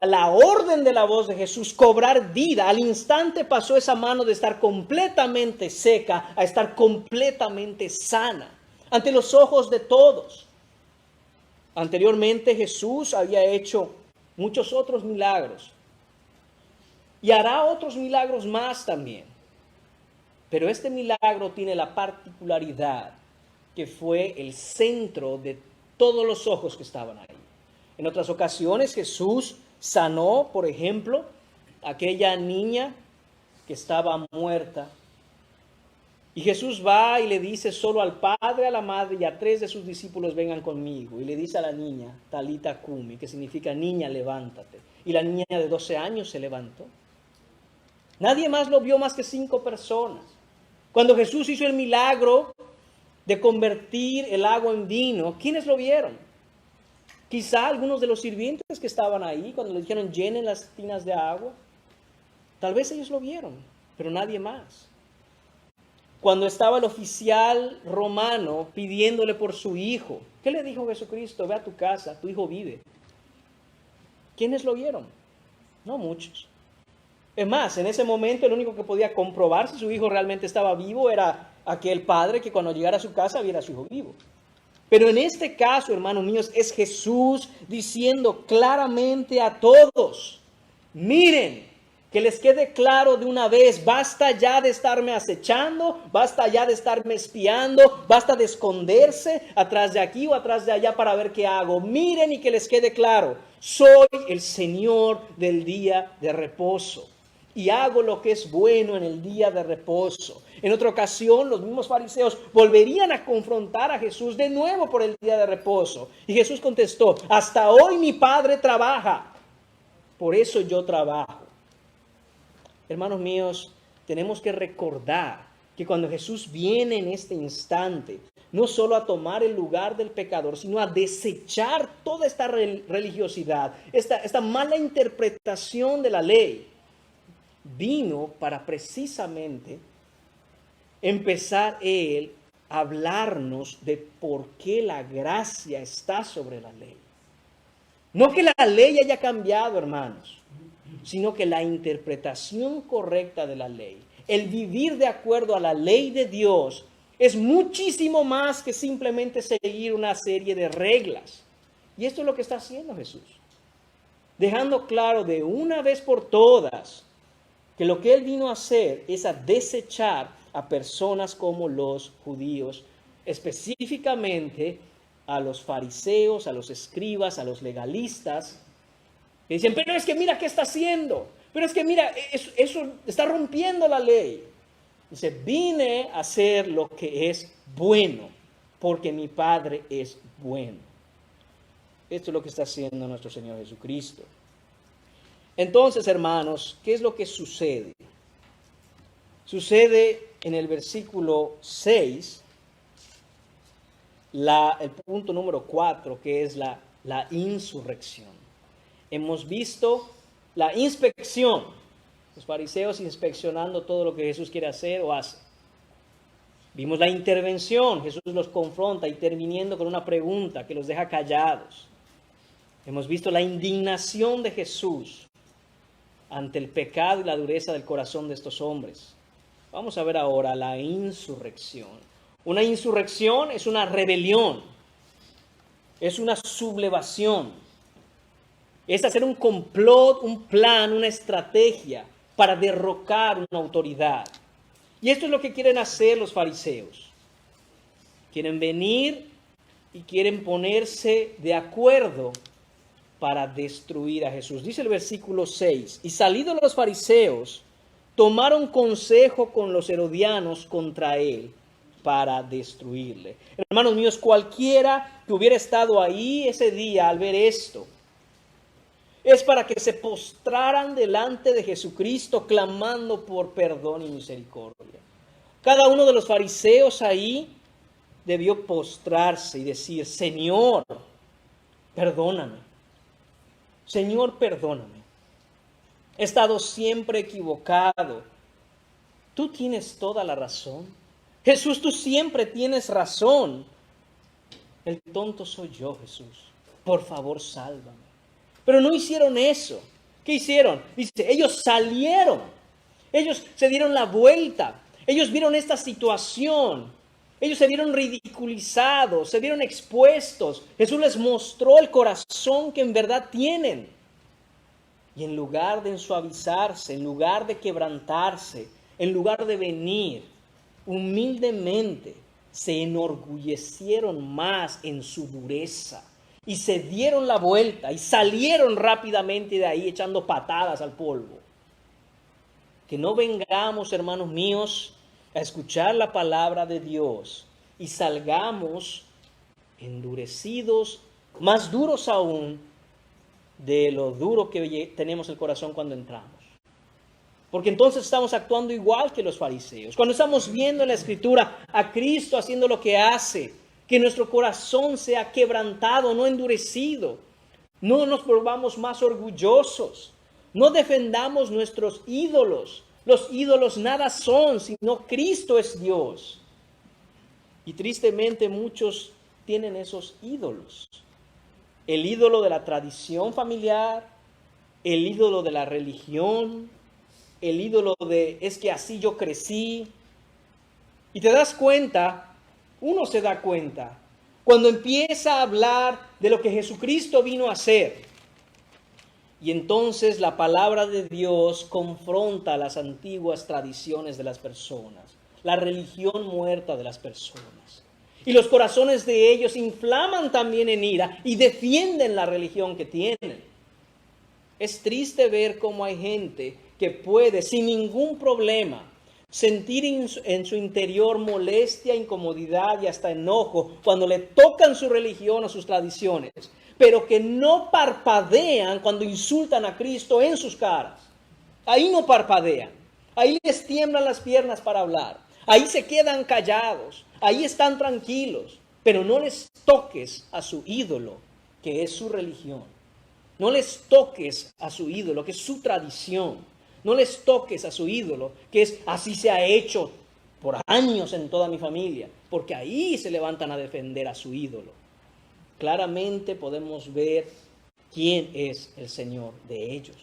Speaker 1: la orden de la voz de Jesús cobrar vida. Al instante pasó esa mano de estar completamente seca a estar completamente sana ante los ojos de todos. Anteriormente Jesús había hecho muchos otros milagros y hará otros milagros más también. Pero este milagro tiene la particularidad que fue el centro de todos los ojos que estaban ahí. En otras ocasiones Jesús sanó, por ejemplo, aquella niña que estaba muerta. Y Jesús va y le dice solo al padre, a la madre y a 3 de sus discípulos vengan conmigo. Y le dice a la niña, Talita Cumi, que significa niña, levántate. Y la niña de 12 años se levantó. Nadie más lo vio más que 5 personas. Cuando Jesús hizo el milagro de convertir el agua en vino, ¿quiénes lo vieron? Quizá algunos de los sirvientes que estaban ahí cuando le dijeron llenen las tinas de agua. Tal vez ellos lo vieron, pero nadie más. Cuando estaba el oficial romano pidiéndole por su hijo, ¿qué le dijo Jesucristo? Ve a tu casa, tu hijo vive. ¿Quiénes lo vieron? No muchos. Es más, en ese momento el único que podía comprobar si su hijo realmente estaba vivo era aquel padre que cuando llegara a su casa viera a su hijo vivo. Pero en este caso, hermanos míos, es Jesús diciendo claramente a todos, miren, que les quede claro de una vez, basta ya de estarme acechando, basta ya de estarme espiando, basta de esconderse atrás de aquí o atrás de allá para ver qué hago. Miren y que les quede claro, soy el Señor del día de reposo y hago lo que es bueno en el día de reposo. En otra ocasión, los mismos fariseos volverían a confrontar a Jesús de nuevo por el día de reposo. Y Jesús contestó, hasta hoy mi Padre trabaja, por eso yo trabajo. Hermanos míos, tenemos que recordar que cuando Jesús viene en este instante, no solo a tomar el lugar del pecador, sino a desechar toda esta religiosidad, esta mala interpretación de la ley, vino para precisamente empezar Él a hablarnos de por qué la gracia está sobre la ley. No que la ley haya cambiado, hermanos, sino que la interpretación correcta de la ley, el vivir de acuerdo a la ley de Dios, Es muchísimo más que simplemente seguir una serie de reglas. Y esto es lo que está haciendo Jesús. Dejando claro de una vez por todas que lo que Él vino a hacer es a desechar a personas como los judíos, específicamente a los fariseos, a los escribas, a los legalistas, que dicen, pero es que mira qué está haciendo, pero es que mira, eso está rompiendo la ley. Dice, vine a hacer lo que es bueno, porque mi Padre es bueno. Esto es lo que está haciendo nuestro Señor Jesucristo. Entonces, hermanos, ¿qué es lo que sucede? Sucede en el versículo 6, el punto número 4, que es la insurrección. Hemos visto la inspección, los fariseos inspeccionando todo lo que Jesús quiere hacer o hace. Vimos la intervención, Jesús los confronta interviniendo con una pregunta que los deja callados. Hemos visto la indignación de Jesús ante el pecado y la dureza del corazón de estos hombres. Vamos a ver ahora la insurrección. Una insurrección es una rebelión, es una sublevación, es hacer un complot, un plan, una estrategia para derrocar una autoridad. Y esto es lo que quieren hacer los fariseos. Quieren venir y quieren ponerse de acuerdo para destruir a Jesús. Dice el versículo 6, y salidos los fariseos, tomaron consejo con los herodianos contra él para destruirle. Hermanos míos, cualquiera que hubiera estado ahí ese día al ver esto, es para que se postraran delante de Jesucristo clamando por perdón y misericordia. Cada uno de los fariseos ahí debió postrarse y decir, Señor, perdóname. Señor, perdóname. He estado siempre equivocado. Tú tienes toda la razón. Jesús, tú siempre tienes razón. El tonto soy yo, Jesús. Por favor, sálvame. Pero no hicieron eso. ¿Qué hicieron? Dice, ellos salieron. Ellos se dieron la vuelta. Ellos vieron esta situación. Ellos se vieron ridiculizados, se vieron expuestos. Jesús les mostró el corazón que en verdad tienen. Y en lugar de suavizarse, en lugar de quebrantarse, en lugar de venir humildemente, se enorgullecieron más en su dureza. Y se dieron la vuelta y salieron rápidamente de ahí echando patadas al polvo. Que no vengamos, hermanos míos, a escuchar la palabra de Dios y salgamos endurecidos, más duros aún de lo duro que tenemos el corazón cuando entramos. Porque entonces estamos actuando igual que los fariseos. Cuando estamos viendo en la Escritura a Cristo haciendo lo que hace, que nuestro corazón sea quebrantado, no endurecido. No nos volvamos más orgullosos. No defendamos nuestros ídolos. Los ídolos nada son, sino Cristo es Dios. Y tristemente muchos tienen esos ídolos. El ídolo de la tradición familiar, el ídolo de la religión, el ídolo de es que así yo crecí. Y te das cuenta, uno se da cuenta, cuando empieza a hablar de lo que Jesucristo vino a hacer. Y entonces la palabra de Dios confronta las antiguas tradiciones de las personas, la religión muerta de las personas. Y los corazones de ellos se inflaman también en ira y defienden la religión que tienen. Es triste ver cómo hay gente que puede, sin ningún problema, sentir en su interior molestia, incomodidad y hasta enojo cuando le tocan su religión o sus tradiciones, pero que no parpadean cuando insultan a Cristo en sus caras. Ahí no parpadean, ahí les tiemblan las piernas para hablar, ahí se quedan callados, ahí están tranquilos, pero no les toques a su ídolo, que es su religión. No les toques a su ídolo, que es su tradición. No les toques a su ídolo, que es así se ha hecho por años en toda mi familia, porque ahí se levantan a defender a su ídolo. Claramente podemos ver quién es el Señor de ellos.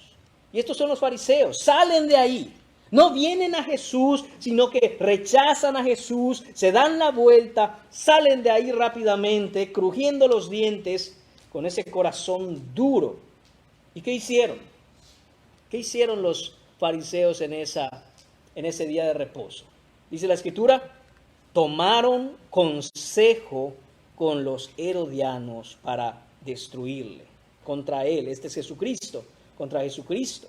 Speaker 1: Y estos son los fariseos, salen de ahí, No vienen a Jesús, sino que rechazan a Jesús, se dan la vuelta, salen de ahí rápidamente, crujiendo los dientes, con ese corazón duro. ¿Y qué hicieron? ¿Qué hicieron los fariseos en ese día de reposo? Dice la Escritura, tomaron consejo con los herodianos para destruirle. Contra él, este es Jesucristo, contra Jesucristo.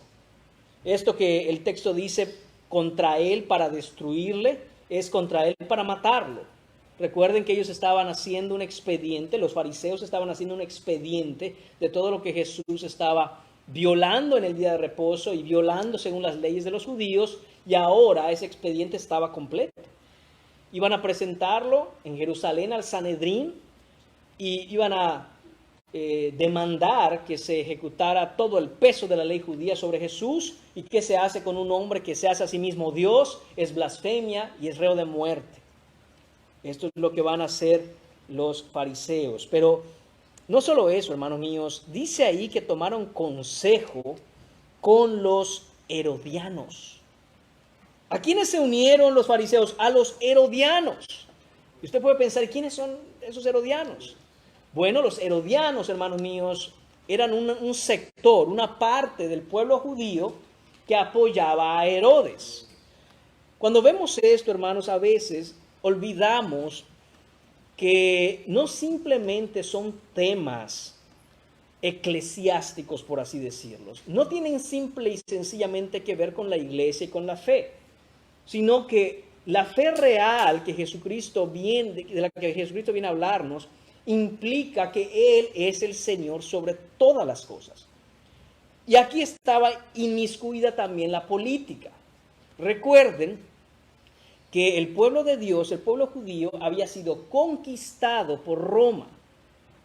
Speaker 1: Esto que el texto dice contra él para destruirle, es contra él para matarlo. Recuerden que ellos estaban haciendo un expediente, los fariseos estaban haciendo un expediente de todo lo que Jesús estaba violando en el día de reposo y violando según las leyes de los judíos, y ahora ese expediente estaba completo. Iban a presentarlo en Jerusalén al Sanedrín y iban a demandar que se ejecutara todo el peso de la ley judía sobre Jesús. ¿Y qué se hace con un hombre que se hace a sí mismo Dios? Es blasfemia y es reo de muerte. Esto es lo que van a hacer los fariseos. Pero no solo eso, hermanos míos, dice ahí que tomaron consejo con los herodianos. ¿A quiénes se unieron los fariseos? A los herodianos. Y usted puede pensar, ¿quiénes son esos herodianos? Bueno, los herodianos, hermanos míos, eran un sector, una parte del pueblo judío que apoyaba a Herodes. Cuando vemos esto, hermanos, a veces olvidamos que no simplemente son temas eclesiásticos, por así decirlos. No tienen simple y sencillamente que ver con la iglesia y con la fe, sino que la fe real que Jesucristo viene, de la que Jesucristo viene a hablarnos, implica que Él es el Señor sobre todas las cosas. Y aquí estaba inmiscuida también la política. Recuerden que el pueblo de Dios, el pueblo judío, había sido conquistado por Roma.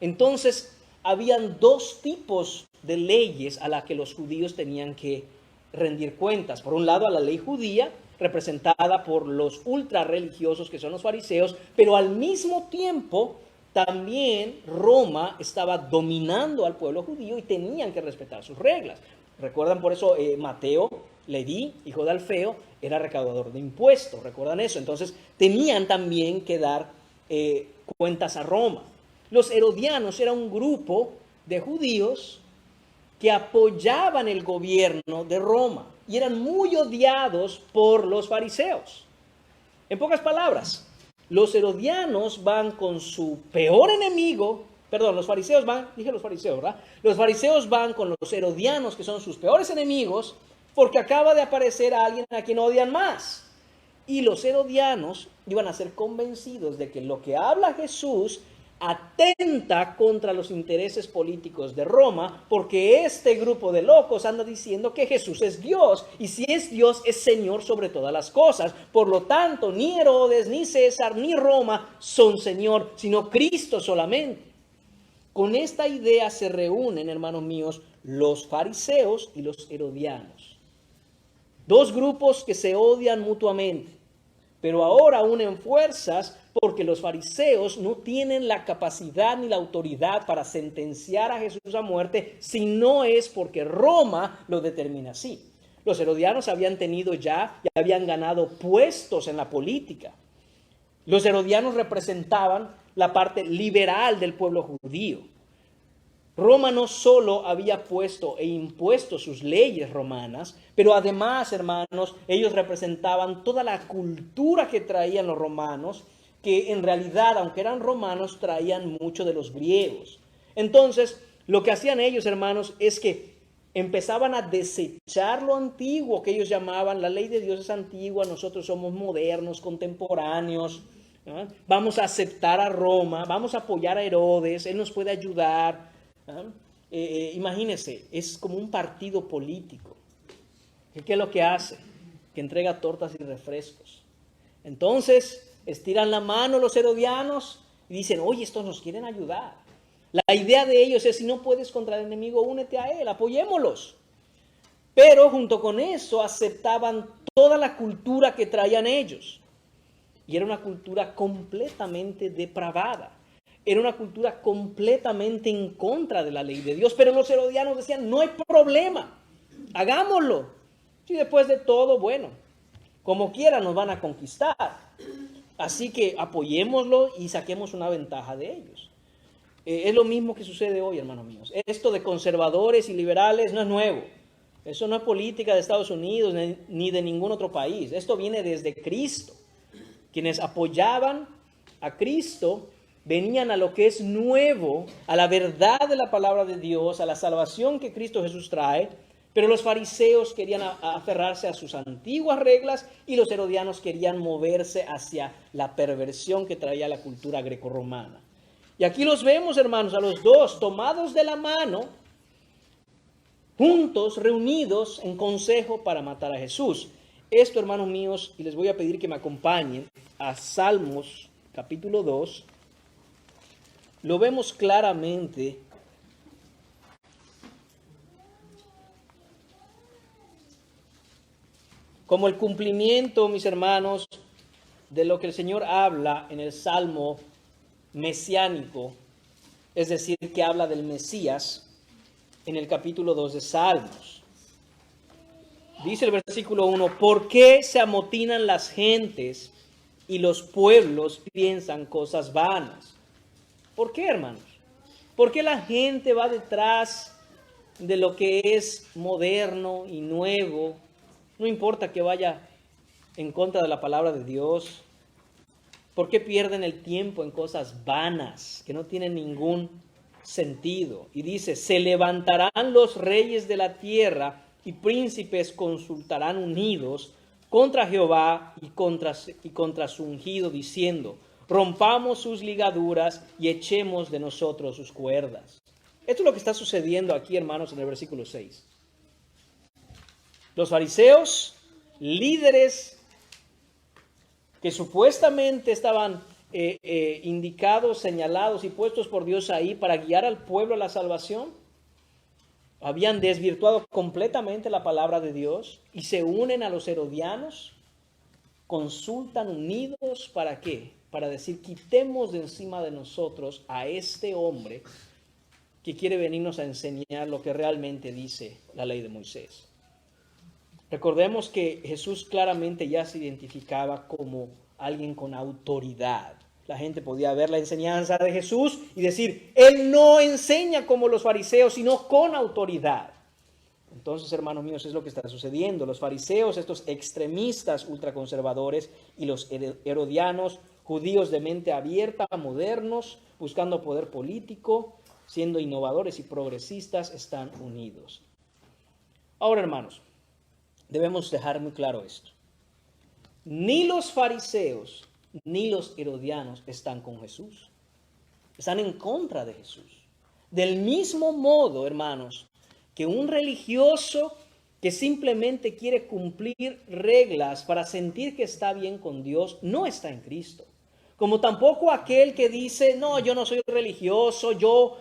Speaker 1: Entonces, habían dos tipos de leyes a las que los judíos tenían que rendir cuentas. Por un lado, a la ley judía, representada por los ultra religiosos que son los fariseos, pero al mismo tiempo también Roma estaba dominando al pueblo judío y tenían que respetar sus reglas. Recuerdan por eso Mateo, Leví, hijo de Alfeo, era recaudador de impuestos. ¿Recuerdan eso? Entonces tenían también que dar cuentas a Roma. Los herodianos eran un grupo de judíos que apoyaban el gobierno de Roma y eran muy odiados por los fariseos. En pocas palabras, los herodianos van con su peor enemigo, los fariseos van, dije los fariseos, ¿verdad? Los fariseos van con los herodianos, que son sus peores enemigos, porque acaba de aparecer a alguien a quien odian más. Y los herodianos iban a ser convencidos de que lo que habla Jesús atenta contra los intereses políticos de Roma, porque este grupo de locos anda diciendo que Jesús es Dios, y si es Dios, es Señor sobre todas las cosas. Por lo tanto, ni Herodes, ni César, ni Roma son Señor, sino Cristo solamente. Con esta idea se reúnen, hermanos míos, los fariseos y los herodianos. Dos grupos que se odian mutuamente, pero ahora unen fuerzas porque los fariseos no tienen la capacidad ni la autoridad para sentenciar a Jesús a muerte si no es porque Roma lo determina así. Los herodianos habían tenido ya habían ganado puestos en la política. Los herodianos representaban la parte liberal del pueblo judío. Roma no solo había puesto e impuesto sus leyes romanas, pero además, hermanos, ellos representaban toda la cultura que traían los romanos, que en realidad, aunque eran romanos, traían mucho de los griegos. Entonces, lo que hacían ellos, hermanos, es que empezaban a desechar lo antiguo, que ellos llamaban, la ley de Dios es antigua, nosotros somos modernos, contemporáneos, ¿no? Vamos a aceptar a Roma, vamos a apoyar a Herodes, él nos puede ayudar. Imagínense, es como un partido político. ¿Qué es lo que hace? Que entrega tortas y refrescos. Entonces, estiran la mano los herodianos y dicen, oye, estos nos quieren ayudar. La idea de ellos es, si no puedes contra el enemigo, únete a él, apoyémoslos. Pero junto con eso aceptaban toda la cultura que traían ellos. Y era una cultura completamente depravada. Era una cultura completamente en contra de la ley de Dios. Pero los herodianos decían, no hay problema, hagámoslo. Y después de todo, bueno, Como quiera nos van a conquistar. Así que apoyémoslo y saquemos una ventaja de ellos. Es lo mismo que sucede hoy, hermanos míos. Esto de conservadores y liberales no es nuevo. Eso no es política de Estados Unidos ni de ningún otro país. Esto viene desde Cristo. Quienes apoyaban a Cristo venían a lo que es nuevo, a la verdad de la palabra de Dios, a la salvación que Cristo Jesús trae, pero los fariseos querían aferrarse a sus antiguas reglas y los herodianos querían moverse hacia la perversión que traía la cultura grecorromana. Y aquí los vemos, hermanos, a los dos tomados de la mano, juntos, reunidos en consejo para matar a Jesús. Esto, hermanos míos, y les voy a pedir que me acompañen a Salmos capítulo 2, lo vemos claramente como el cumplimiento, mis hermanos, de lo que el Señor habla en el Salmo mesiánico, es decir, que habla del Mesías en el capítulo 2 de Salmos. Dice el versículo 1, ¿por qué se amotinan las gentes y los pueblos piensan cosas vanas? ¿Por qué, hermanos? ¿Por qué la gente va detrás de lo que es moderno y nuevo? No importa que vaya en contra de la palabra de Dios. ¿Por qué pierden el tiempo en cosas vanas que no tienen ningún sentido? Y dice, se levantarán los reyes de la tierra y príncipes consultarán unidos contra Jehová y contra su ungido, diciendo, rompamos sus ligaduras y echemos de nosotros sus cuerdas. Esto es lo que está sucediendo aquí, hermanos, en el versículo 6. Los fariseos, líderes que supuestamente estaban indicados, señalados y puestos por Dios ahí para guiar al pueblo a la salvación, habían desvirtuado completamente la palabra de Dios y se unen a los herodianos, consultan unidos, ¿para qué? Para decir, quitemos de encima de nosotros a este hombre que quiere venirnos a enseñar lo que realmente dice la ley de Moisés. Recordemos que Jesús claramente ya se identificaba como alguien con autoridad. La gente podía ver la enseñanza de Jesús y decir, Él no enseña como los fariseos, sino con autoridad. Entonces, hermanos míos, es lo que está sucediendo. Los fariseos, estos extremistas ultraconservadores, y los herodianos, judíos de mente abierta, modernos, buscando poder político, siendo innovadores y progresistas, están unidos. Ahora, hermanos, debemos dejar muy claro esto. Ni los fariseos ni los herodianos están con Jesús. Están en contra de Jesús. Del mismo modo, hermanos, que un religioso que simplemente quiere cumplir reglas para sentir que está bien con Dios, no está en Cristo. Como tampoco aquel que dice, no, yo no soy religioso, yo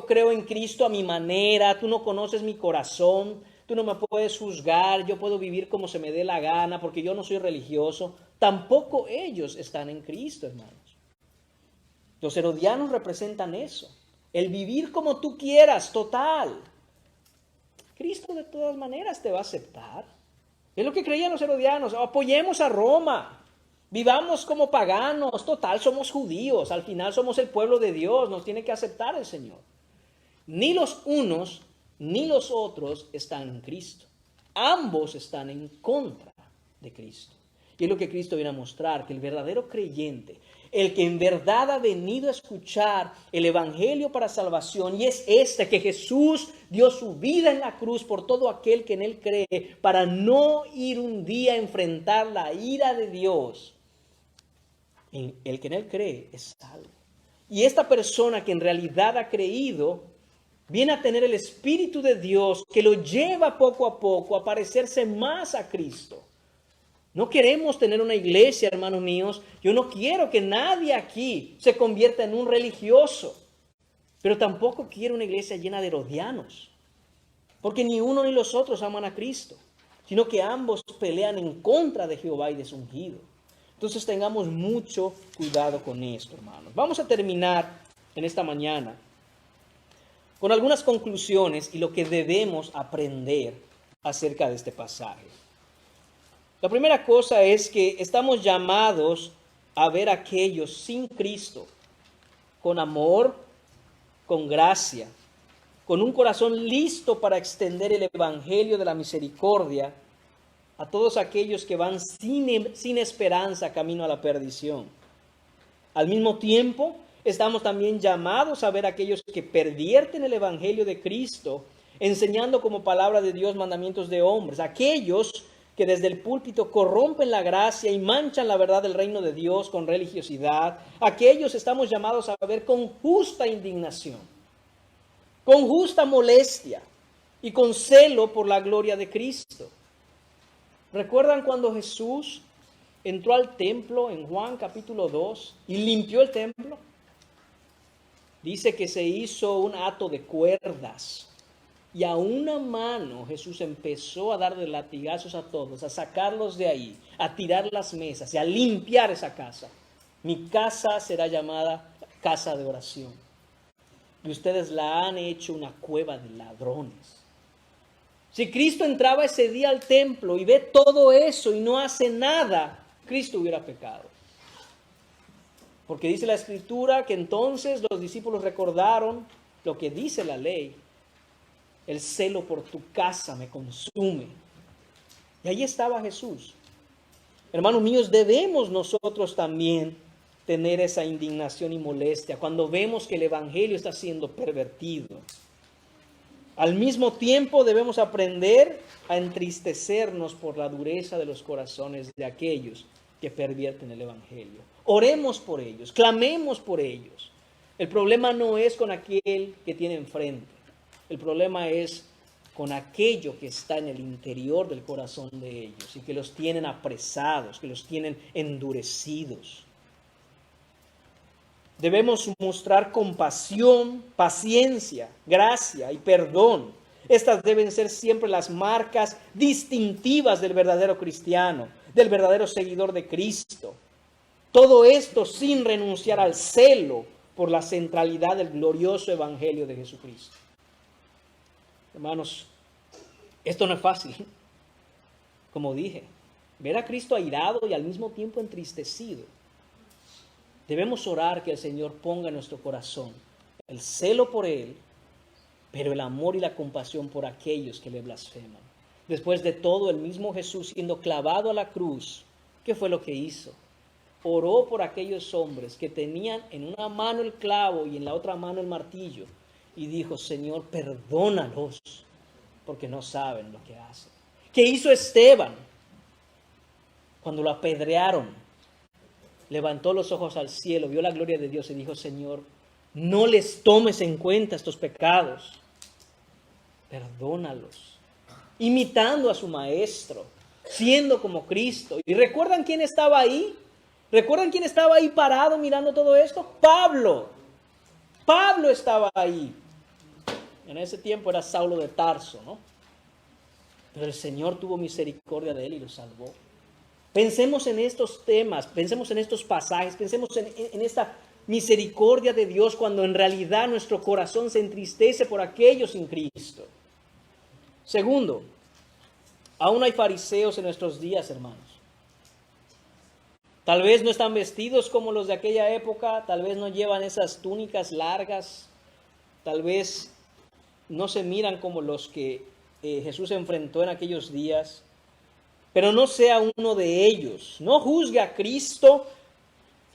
Speaker 1: creo en Cristo a mi manera, tú no conoces mi corazón, tú no me puedes juzgar, yo puedo vivir como se me dé la gana porque yo no soy religioso. Tampoco ellos están en Cristo, hermanos. Los herodianos representan eso, el vivir como tú quieras, total. Cristo de todas maneras te va a aceptar. Es lo que creían los herodianos. Apoyemos a Roma. Vivamos como paganos. Total, somos judíos. Al final somos el pueblo de Dios. Nos tiene que aceptar el Señor. Ni los unos ni los otros están en Cristo. Ambos están en contra de Cristo. Y es lo que Cristo viene a mostrar, que el verdadero creyente, el que en verdad ha venido a escuchar el evangelio para salvación, y es este, que Jesús dio su vida en la cruz por todo aquel que en él cree, para no ir un día a enfrentar la ira de Dios. El que en él cree es salvo. Y esta persona que en realidad ha creído, viene a tener el Espíritu de Dios que lo lleva poco a poco a parecerse más a Cristo. No queremos tener una iglesia, hermanos míos. Yo no quiero que nadie aquí se convierta en un religioso. Pero tampoco quiero una iglesia llena de herodianos. Porque ni uno ni los otros aman a Cristo, sino que ambos pelean en contra de Jehová y de su ungido. Entonces tengamos mucho cuidado con esto, hermanos. Vamos a terminar en esta mañana con algunas conclusiones y lo que debemos aprender acerca de este pasaje. La primera cosa es que estamos llamados a ver a aquellos sin Cristo, con amor, con gracia, con un corazón listo para extender el evangelio de la misericordia a todos aquellos que van sin esperanza camino a la perdición. Al mismo tiempo, estamos también llamados a ver a aquellos que pervierten el evangelio de Cristo, enseñando como palabra de Dios mandamientos de hombres, aquellos que desde el púlpito corrompen la gracia y manchan la verdad del reino de Dios con religiosidad. Aquellos estamos llamados a ver con justa indignación, con justa molestia y con celo por la gloria de Cristo. ¿Recuerdan cuando Jesús entró al templo en Juan capítulo 2 y limpió el templo? Dice que se hizo un hato de cuerdas y a una mano Jesús empezó a darle latigazos a todos, a sacarlos de ahí, a tirar las mesas y a limpiar esa casa. Mi casa será llamada casa de oración y ustedes la han hecho una cueva de ladrones. Si Cristo entraba ese día al templo y ve todo eso y no hace nada, Cristo hubiera pecado. Porque dice la Escritura que entonces los discípulos recordaron lo que dice la ley. El celo por tu casa me consume. Y ahí estaba Jesús. Hermanos míos, debemos nosotros también tener esa indignación y molestia cuando vemos que el evangelio está siendo pervertido. Al mismo tiempo debemos aprender a entristecernos por la dureza de los corazones de aquellos que pervierten el evangelio. Oremos por ellos, clamemos por ellos. El problema no es con aquel que tiene enfrente. El problema es con aquello que está en el interior del corazón de ellos y que los tienen apresados, que los tienen endurecidos. Debemos mostrar compasión, paciencia, gracia y perdón. Estas deben ser siempre las marcas distintivas del verdadero cristiano, del verdadero seguidor de Cristo. Todo esto sin renunciar al celo por la centralidad del glorioso evangelio de Jesucristo. Hermanos, esto no es fácil. Como dije, ver a Cristo airado y al mismo tiempo entristecido. Debemos orar que el Señor ponga en nuestro corazón el celo por Él, pero el amor y la compasión por aquellos que le blasfeman. Después de todo, el mismo Jesús siendo clavado a la cruz, ¿qué fue lo que hizo? Oró por aquellos hombres que tenían en una mano el clavo y en la otra mano el martillo. Y dijo, Señor, perdónalos, porque no saben lo que hacen. ¿Qué hizo Esteban cuando lo apedrearon? Levantó los ojos al cielo, vio la gloria de Dios y dijo, Señor, no les tomes en cuenta estos pecados. Perdónalos. Imitando a su maestro, siendo como Cristo. ¿Y recuerdan quién estaba ahí? ¿Recuerdan quién estaba ahí parado mirando todo esto? Pablo. Pablo estaba ahí. En ese tiempo era Saulo de Tarso, ¿no? Pero el Señor tuvo misericordia de él y lo salvó. Pensemos en estos temas, pensemos en estos pasajes, pensemos en esta misericordia de Dios cuando en realidad nuestro corazón se entristece por aquellos sin Cristo. Segundo, aún hay fariseos en nuestros días, hermanos. Tal vez no están vestidos como los de aquella época, tal vez no llevan esas túnicas largas, tal vez no se miran como los que Jesús enfrentó en aquellos días. Pero no sea uno de ellos. No juzgue a Cristo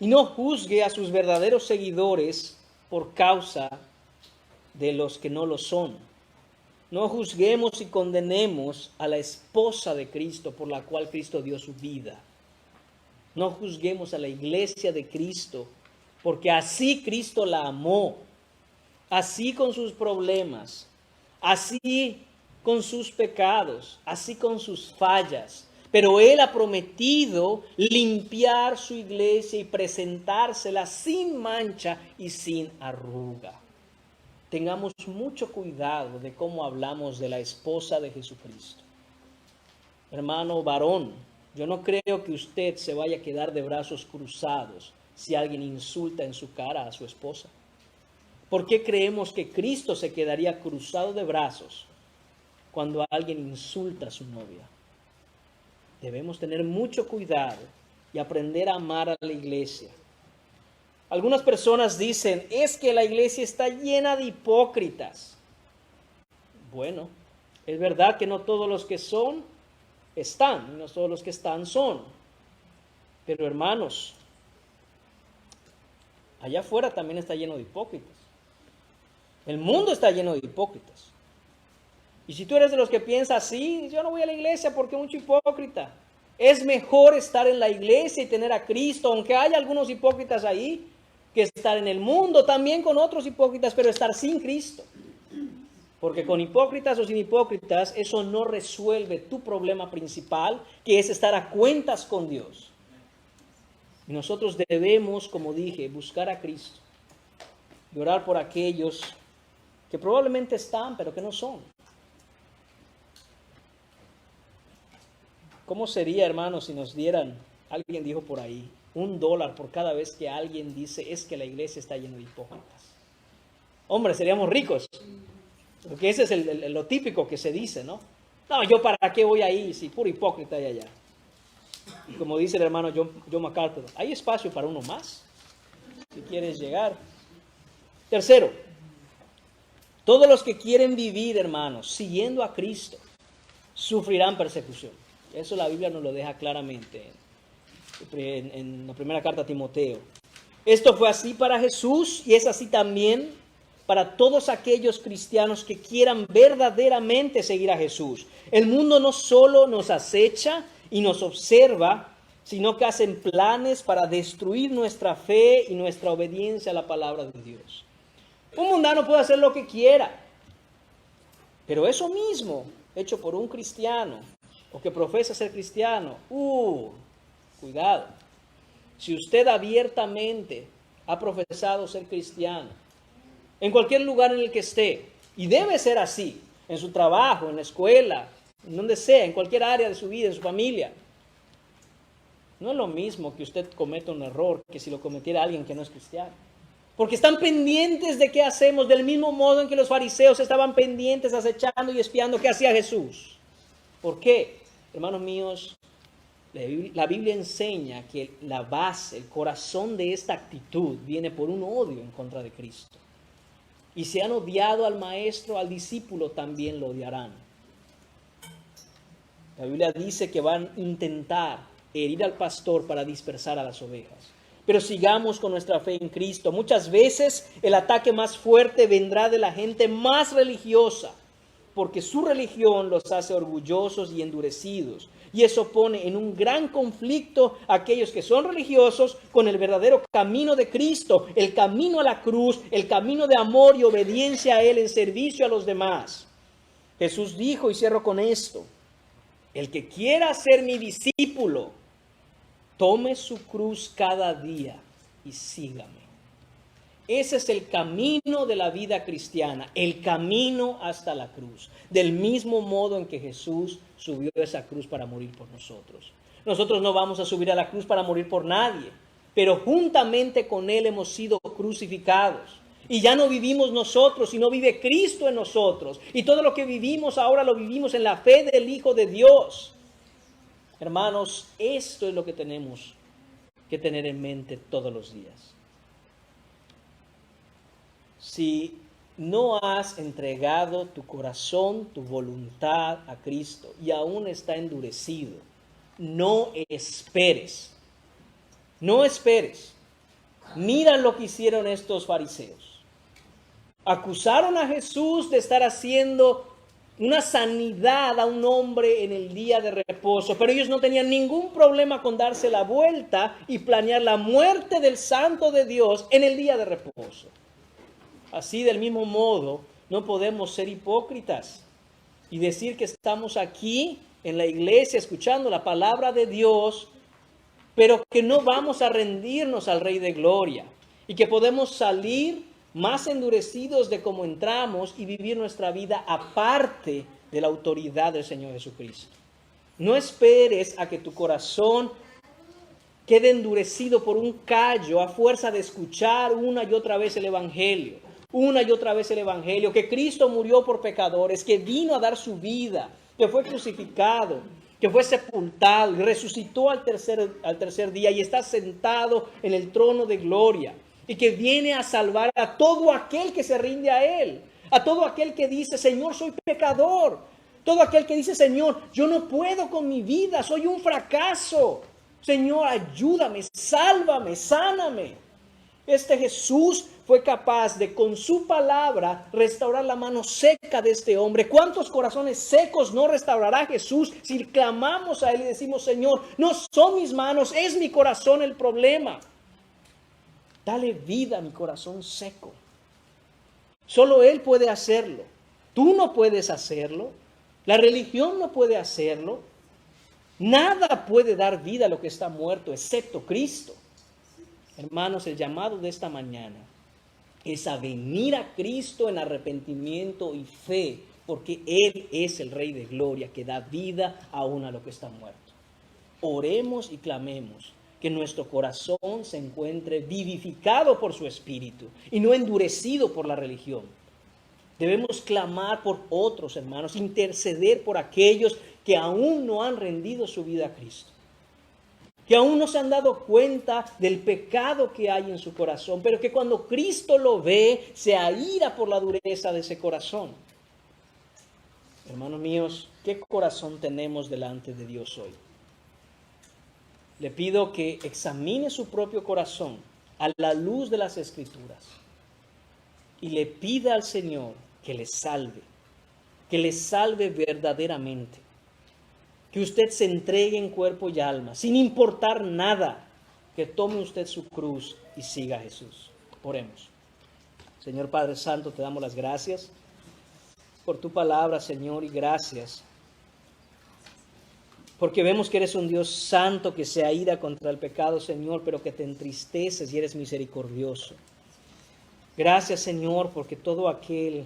Speaker 1: y no juzgue a sus verdaderos seguidores por causa de los que no lo son. No juzguemos y condenemos a la esposa de Cristo por la cual Cristo dio su vida. No juzguemos a la iglesia de Cristo porque así Cristo la amó. Así con sus problemas, así con sus pecados, así con sus fallas. Pero Él ha prometido limpiar su iglesia y presentársela sin mancha y sin arruga. Tengamos mucho cuidado de cómo hablamos de la esposa de Jesucristo. Hermano varón, yo no creo que usted se vaya a quedar de brazos cruzados si alguien insulta en su cara a su esposa. ¿Por qué creemos que Cristo se quedaría cruzado de brazos cuando alguien insulta a su novia? Debemos tener mucho cuidado y aprender a amar a la iglesia. Algunas personas dicen, es que la iglesia está llena de hipócritas. Bueno, es verdad que no todos los que son, están, y no todos los que están son. Pero hermanos, allá afuera también está lleno de hipócritas. El mundo está lleno de hipócritas. Y si tú eres de los que piensas así, yo no voy a la iglesia porque mucho hipócrita. Es mejor estar en la iglesia y tener a Cristo, aunque haya algunos hipócritas ahí, que estar en el mundo también con otros hipócritas, pero estar sin Cristo. Porque con hipócritas o sin hipócritas, eso no resuelve tu problema principal, que es estar a cuentas con Dios. Y nosotros debemos, como dije, buscar a Cristo y orar por aquellos que probablemente están, pero que no son. ¿Cómo sería, hermanos, si nos dieran, alguien dijo por ahí, $1 por cada vez que alguien dice, es que la iglesia está llena de hipócritas? Hombre, seríamos ricos. Porque ese es lo típico que se dice, ¿no? No, yo para qué voy ahí si puro hipócrita hay allá. Y como dice el hermano John MacArthur, hay espacio para uno más, si quieres llegar. Tercero, todos los que quieren vivir, hermanos, siguiendo a Cristo, sufrirán persecución. Eso la Biblia nos lo deja claramente en la primera carta a Timoteo. Esto fue así para Jesús y es así también para todos aquellos cristianos que quieran verdaderamente seguir a Jesús. El mundo no solo nos acecha y nos observa, sino que hacen planes para destruir nuestra fe y nuestra obediencia a la palabra de Dios. Un mundano puede hacer lo que quiera, pero eso mismo, hecho por un cristiano, o que profesa ser cristiano, cuidado. Si usted abiertamente ha profesado ser cristiano, en cualquier lugar en el que esté, y debe ser así, en su trabajo, en la escuela, en donde sea, en cualquier área de su vida, en su familia, no es lo mismo que usted cometa un error que si lo cometiera alguien que no es cristiano. Porque están pendientes de qué hacemos, del mismo modo en que los fariseos estaban pendientes, acechando y espiando qué hacía Jesús. ¿Por qué? Hermanos míos, la Biblia enseña que la base, el corazón de esta actitud viene por un odio en contra de Cristo. Y si han odiado al maestro, al discípulo también lo odiarán. La Biblia dice que van a intentar herir al pastor para dispersar a las ovejas. Pero sigamos con nuestra fe en Cristo. Muchas veces el ataque más fuerte vendrá de la gente más religiosa, porque su religión los hace orgullosos y endurecidos. Y eso pone en un gran conflicto a aquellos que son religiosos con el verdadero camino de Cristo, el camino a la cruz, el camino de amor y obediencia a Él en servicio a los demás. Jesús dijo, y cierro con esto, el que quiera ser mi discípulo, tome su cruz cada día y sígame. Ese es el camino de la vida cristiana, el camino hasta la cruz. Del mismo modo en que Jesús subió esa cruz para morir por nosotros. Nosotros no vamos a subir a la cruz para morir por nadie, pero juntamente con Él hemos sido crucificados. Y ya no vivimos nosotros, sino vive Cristo en nosotros. Y todo lo que vivimos ahora lo vivimos en la fe del Hijo de Dios. Hermanos, esto es lo que tenemos que tener en mente todos los días. Si no has entregado tu corazón, tu voluntad a Cristo y aún está endurecido, no esperes. No esperes. Mira lo que hicieron estos fariseos. Acusaron a Jesús de estar haciendo una sanidad a un hombre en el día de reposo, pero ellos no tenían ningún problema con darse la vuelta y planear la muerte del Santo de Dios en el día de reposo. Así, del mismo modo, no podemos ser hipócritas y decir que estamos aquí en la iglesia escuchando la palabra de Dios, pero que no vamos a rendirnos al Rey de Gloria y que podemos salir más endurecidos de cómo entramos y vivir nuestra vida aparte de la autoridad del Señor Jesucristo. No esperes a que tu corazón quede endurecido por un callo a fuerza de escuchar una y otra vez el Evangelio. Una y otra vez el Evangelio, que Cristo murió por pecadores, que vino a dar su vida, que fue crucificado, que fue sepultado y resucitó al tercer día y está sentado en el trono de gloria, y que viene a salvar a todo aquel que se rinde a Él, a todo aquel que dice, Señor, soy pecador, todo aquel que dice, Señor, yo no puedo con mi vida, soy un fracaso, Señor, ayúdame, sálvame, sáname. Este Jesús fue capaz de con su palabra restaurar la mano seca de este hombre. ¿Cuántos corazones secos no restaurará Jesús si clamamos a Él y decimos, Señor, no son mis manos, es mi corazón el problema? Dale vida a mi corazón seco. Solo Él puede hacerlo. Tú no puedes hacerlo. La religión no puede hacerlo. Nada puede dar vida a lo que está muerto excepto Cristo. Hermanos, el llamado de esta mañana es a venir a Cristo en arrepentimiento y fe, porque Él es el Rey de Gloria que da vida aún a lo que está muerto. Oremos y clamemos que nuestro corazón se encuentre vivificado por su Espíritu y no endurecido por la religión. Debemos clamar por otros hermanos, interceder por aquellos que aún no han rendido su vida a Cristo, que aún no se han dado cuenta del pecado que hay en su corazón, pero que cuando Cristo lo ve, se aira por la dureza de ese corazón. Hermanos míos, ¿qué corazón tenemos delante de Dios hoy? Le pido que examine su propio corazón a la luz de las Escrituras y le pida al Señor que le salve verdaderamente. Que usted se entregue en cuerpo y alma, sin importar nada, que tome usted su cruz y siga a Jesús. Oremos. Señor Padre Santo, te damos las gracias por tu palabra, Señor, y gracias porque vemos que eres un Dios santo que se aira contra el pecado, Señor, pero que te entristeces y eres misericordioso. Gracias, Señor, porque todo aquel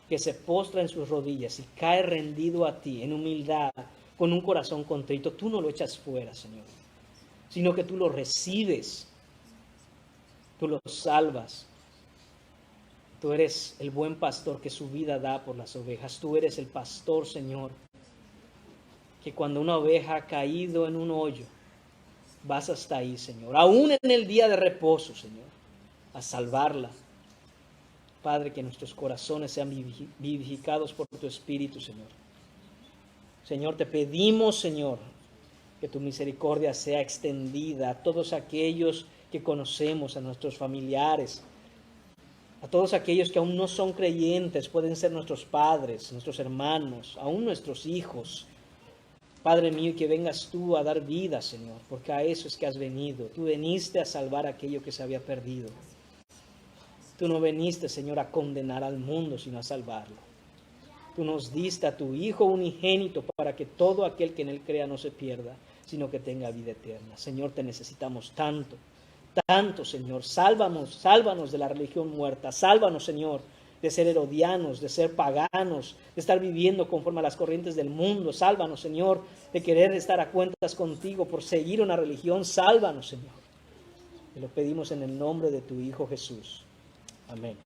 Speaker 1: que se postra en sus rodillas y cae rendido a ti en humildad, con un corazón contrito, tú no lo echas fuera, Señor, sino que tú lo recibes, tú lo salvas. Tú eres el buen pastor que su vida da por las ovejas. Tú eres el pastor, Señor, que cuando una oveja ha caído en un hoyo, vas hasta ahí, Señor, aún en el día de reposo, Señor, a salvarla. Padre, que nuestros corazones sean vivificados por tu Espíritu, Señor. Señor, te pedimos, Señor, que tu misericordia sea extendida a todos aquellos que conocemos, a nuestros familiares, a todos aquellos que aún no son creyentes, pueden ser nuestros padres, nuestros hermanos, aún nuestros hijos. Padre mío, que vengas tú a dar vida, Señor, porque a eso es que has venido. Tú viniste a salvar aquello que se había perdido. Tú no viniste, Señor, a condenar al mundo, sino a salvarlo. Tú nos diste a tu Hijo unigénito para que todo aquel que en Él crea no se pierda, sino que tenga vida eterna. Señor, te necesitamos tanto, tanto, Señor. Sálvanos de la religión muerta. Sálvanos, Señor, de ser herodianos, de ser paganos, de estar viviendo conforme a las corrientes del mundo. Sálvanos, Señor, de querer estar a cuentas contigo por seguir una religión. Sálvanos, Señor. Te lo pedimos en el nombre de tu Hijo Jesús. Amén.